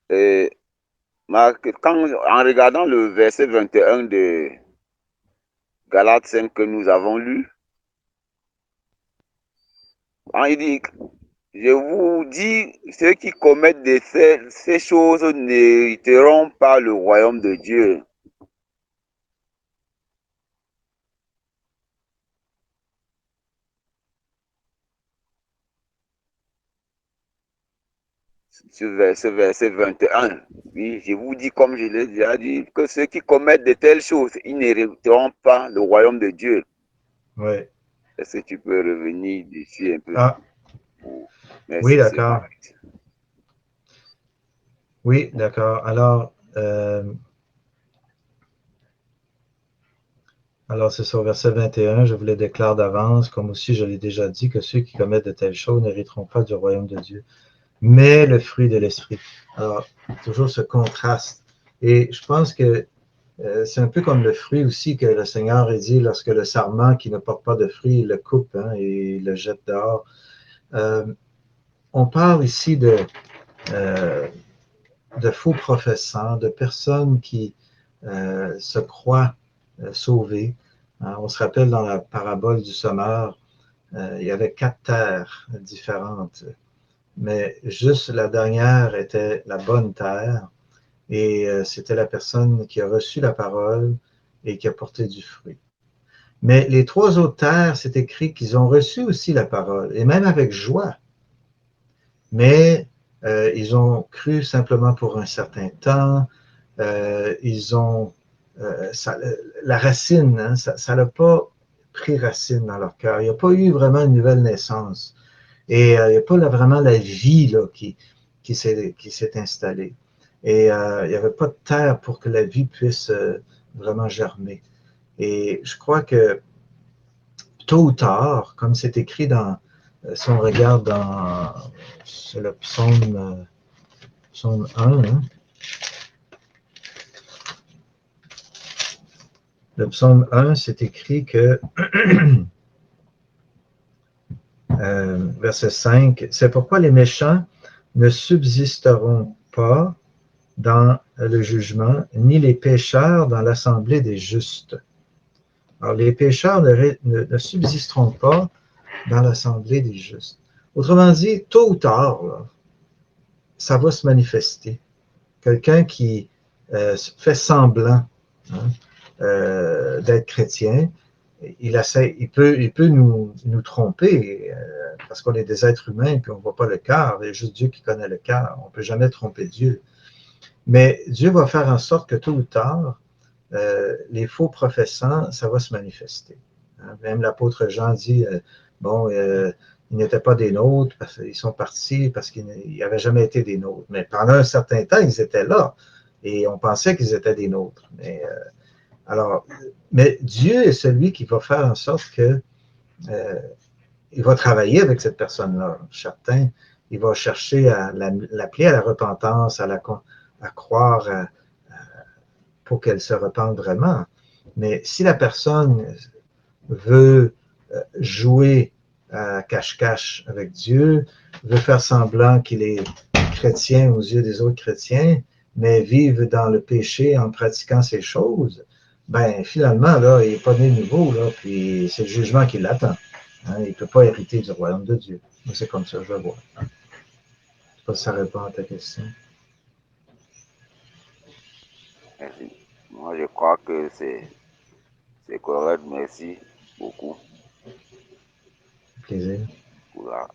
Et Marc, en regardant le verset 21 de Galates 5 que nous avons lu, il dit, je vous dis, ceux qui commettent ces choses n'hériteront pas le royaume de Dieu. Sur ce verset 21, oui, je vous dis, comme je l'ai déjà dit, que ceux qui commettent de telles choses, ils n'hériteront pas le royaume de Dieu. Oui. Est-ce que tu peux revenir dessus un peu? Merci, oui, d'accord. Oui, d'accord. Alors, Alors, c'est sur verset 21, je vous le déclare d'avance, comme aussi je l'ai déjà dit, que ceux qui commettent de telles choses n'hériteront pas du royaume de Dieu, mais le fruit de l'esprit. Alors, toujours ce contraste. Et je pense que c'est un peu comme le fruit aussi que le Seigneur a dit lorsque le sarment qui ne porte pas de fruit, il le coupe hein, et il le jette dehors. On parle ici de faux professeurs, de personnes qui se croient sauvées. Hein, on se rappelle dans la parabole du sommeur, il y avait 4 terres différentes, mais juste la dernière était la bonne terre et c'était la personne qui a reçu la parole et qui a porté du fruit. Mais les 3 autres terres, c'est écrit qu'ils ont reçu aussi la parole, et même avec joie. Mais ils ont cru simplement pour un certain temps. Ils ont la racine, hein, ça n'a pas pris racine dans leur cœur. Il n'y a pas eu vraiment une nouvelle naissance. Et il n'y a pas vraiment la vie là, qui s'est installée. Et il n'y avait pas de terre pour que la vie puisse vraiment germer. Et je crois que tôt ou tard, comme c'est écrit dans, si on regarde dans le psaume 1, hein, le psaume 1, c'est écrit que, verset 5, c'est pourquoi les méchants ne subsisteront pas dans le jugement, ni les pécheurs dans l'assemblée des justes. Alors, les pécheurs ne subsisteront pas dans l'assemblée des justes. Autrement dit, tôt ou tard, là, ça va se manifester. Quelqu'un qui fait semblant hein, d'être chrétien, il peut nous tromper parce qu'on est des êtres humains et on ne voit pas le cœur. Il y a juste Dieu qui connaît le cœur. On ne peut jamais tromper Dieu. Mais Dieu va faire en sorte que tôt ou tard, les faux professants, ça va se manifester. Hein? Même l'apôtre Jean dit, ils n'étaient pas des nôtres, parce qu'ils sont partis parce qu'ils n'avaient jamais été des nôtres. Mais pendant un certain temps, ils étaient là et on pensait qu'ils étaient des nôtres. Mais Dieu est celui qui va faire en sorte que il va travailler avec cette personne-là. Certain, il va chercher à l'appeler à la repentance, à croire, pour qu'elle se repente vraiment. Mais si la personne veut jouer à cache-cache avec Dieu, veut faire semblant qu'il est chrétien aux yeux des autres chrétiens, mais vivre dans le péché en pratiquant ces choses, ben finalement, là, il n'est pas né nouveau, là, puis c'est le jugement qui l'attend. Hein, il ne peut pas hériter du royaume de Dieu. C'est comme ça que je le vois. Je ne sais pas si ça répond à ta question. Merci. Moi, je crois que c'est correct. Merci beaucoup. Plaisir. Pour la...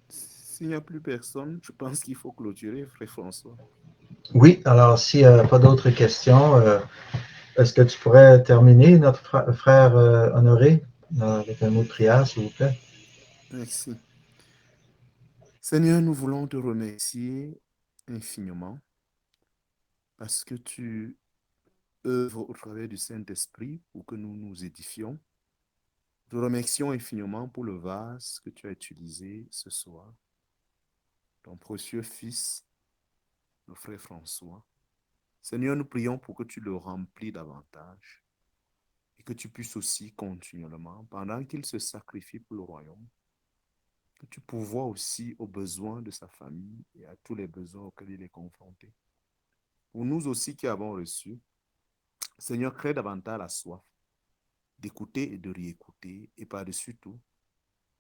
S'il n'y a plus personne, je pense qu'il faut clôturer, frère François. Oui, alors s'il n'y a pas d'autres questions, est-ce que tu pourrais terminer, notre frère Honoré, avec un mot de prière, s'il vous plaît? Merci. Seigneur, nous voulons te remercier infiniment parce que tu œuvres au travers du Saint-Esprit pour que nous nous édifions. Nous te remercions infiniment pour le vase que tu as utilisé ce soir, ton précieux fils, le frère François. Seigneur, nous prions pour que tu le remplis davantage et que tu puisses aussi continuellement, pendant qu'il se sacrifie pour le royaume, que tu pourvoies aussi aux besoins de sa famille et à tous les besoins auxquels il est confronté. Pour nous aussi qui avons reçu, Seigneur, crée davantage la soif d'écouter et de réécouter et par-dessus tout,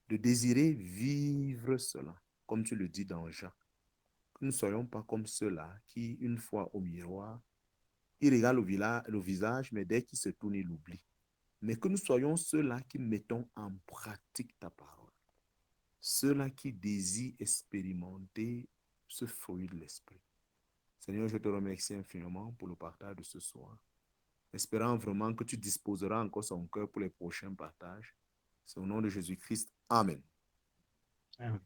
de désirer vivre cela, comme tu le dis dans Jean. Que nous ne soyons pas comme ceux-là qui, une fois au miroir, ils regardent le visage, mais dès qu'ils se tournent, ils l'oublient. Mais que nous soyons ceux-là qui mettons en pratique ta parole. ceux-là qui désirent expérimenter ce fruit de l'esprit. Seigneur, je te remercie infiniment pour le partage de ce soir, espérant vraiment que tu disposeras encore son cœur pour les prochains partages. C'est au nom de Jésus-Christ. Amen. Amen.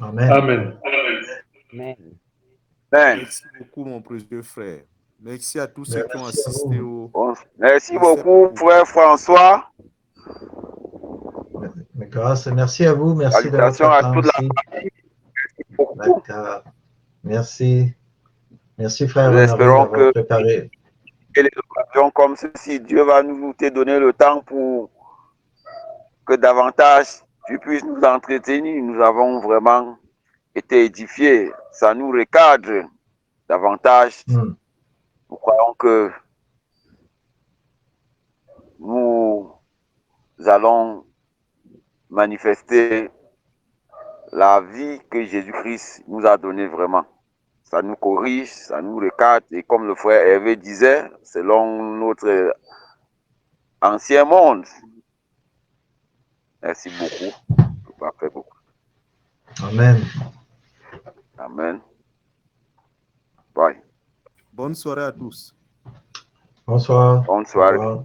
Amen. Amen. Amen. Merci beaucoup, mon précieux frère. Merci à tous ceux qui ont Merci à assisté vous. au... Bon, merci Je sais beaucoup, pas frère François. Mais grâce, merci à vous. Merci de votre Salutations à temps toute la aussi. famille. Beaucoup. D'accord. Merci. Merci, frère Nous Honoré, espérons d'avoir que préparé. les occasions comme ceci, Dieu va nous te donner le temps pour que davantage tu puisses nous entretenir. Nous avons vraiment été édifiés. Ça nous recadre davantage. Nous croyons que nous allons manifester la vie que Jésus-Christ nous a donnée vraiment. Ça nous corrige, ça nous recadre. Et comme le frère Hervé disait, selon notre ancien monde. Merci beaucoup. Parfait beaucoup. Amen. Amen. Bye. Bonne soirée à tous. Bonsoir. Bonne Au soirée. revoir.